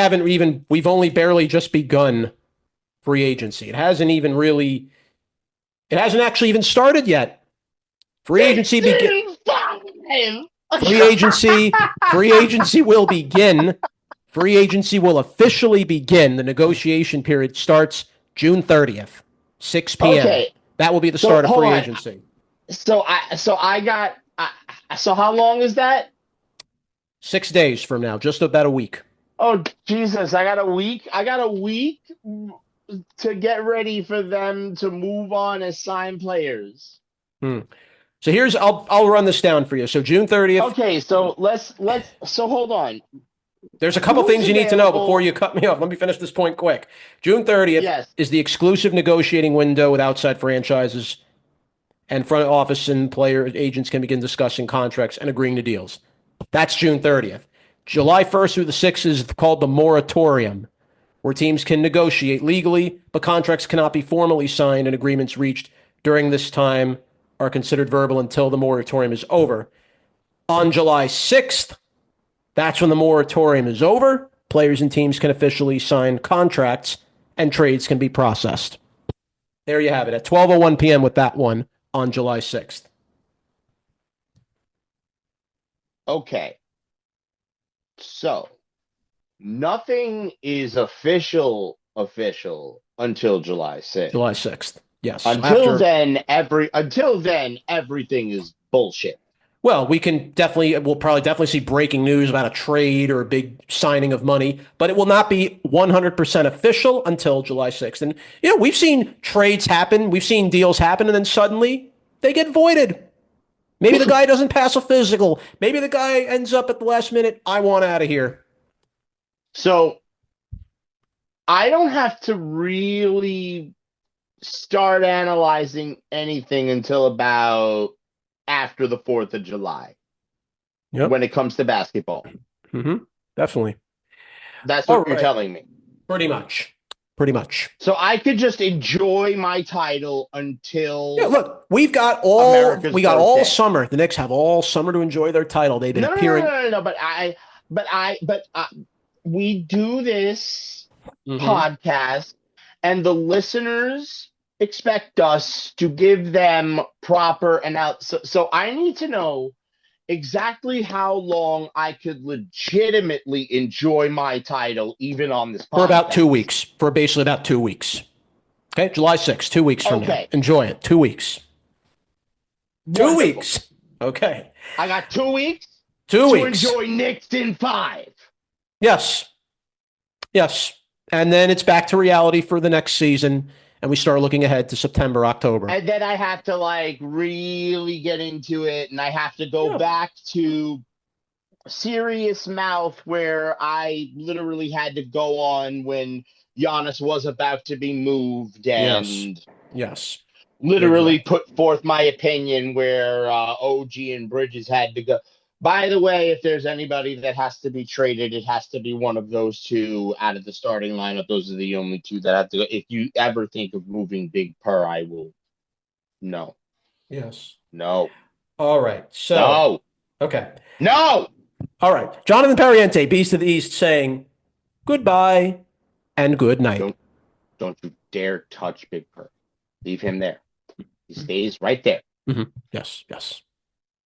only barely just begun free agency. It hasn't actually even started yet. Free It's agency begin. in five. Free agency will begin Free agency will officially begin. The negotiation period starts June 30th, 6 p.m. Okay, That will be the so start of hold free on. agency. So how long is that? 6 days from now, just about a week. Oh Jesus, I got a week. I got a week to get ready for them to move on as signed players. Hmm. So I'll run this down for you. So June 30th, Okay, so let's so hold on. there's a couple Who's things you need to know before available? you cut me off. Let me finish this point quick. June 30th Yes. is the exclusive negotiating window with outside franchises, and front office and player agents can begin discussing contracts and agreeing to deals. That's June 30th. July 1st through the 6th is called the moratorium, where teams can negotiate legally, but contracts cannot be formally signed and agreements reached during this time are considered verbal until the moratorium is over. On July 6th, that's when the moratorium is over. Players and teams can officially sign contracts and trades can be processed. There you have it at 12:01 p.m. with that one on July 6th. Okay. So nothing is official until July 6th. July 6th. Yes. After, Until then everything is bullshit. well, we'll probably definitely see breaking news about a trade or a big signing of money, but it will not be 100% official until July 6th. And, we've seen trades happen, we've seen deals happen, and then suddenly they get voided. Maybe the guy doesn't pass a physical. Maybe the guy ends up at the last minute, I want out of here. So I don't have to really start analyzing anything until about after the 4th of July Yep. when it comes to basketball. Mm-hmm. Definitely. That's All what you're right. telling me. Pretty much. Pretty much. So I could just enjoy my title Yeah, until look, America's we got all birthday. summer. The Knicks have all summer to enjoy their title. They've been No, no, no, appearing. no, no, no. But we do this Mm-hmm. podcast, and the listeners expect us to give them proper and out. So I need to know exactly how long I could legitimately enjoy my title, even on this For about two podcast. weeks. For basically about 2 weeks. Okay, July 6th, 2 weeks from now. Okay, Enjoy it. 2 weeks. Two wonderful. weeks. Okay. I got 2 weeks 2 weeks. to enjoy Knicks in 5. Yes. Yes. And then it's back to reality for the next season. And we start looking ahead to September, October. And then I have to like really get into it, and I have to go Yeah. back to serious mouth where I literally had to go on when Giannis was about to be moved Yes. and Yes. literally Exactly. put forth my opinion where OG and Bridges had to go. By the way, if there's anybody that has to be traded, it has to be one of those two out of the starting lineup. Those are the only two that have to go. If you ever think of moving Big Purr, I will. No, Yes. no, All right. So, no, okay. no. All right. Jonathan Perriente, Beast of the East, saying goodbye and good night. Don't you dare touch Big Purr. Leave him there. He stays right there. Mm-hmm. Yes. Yes.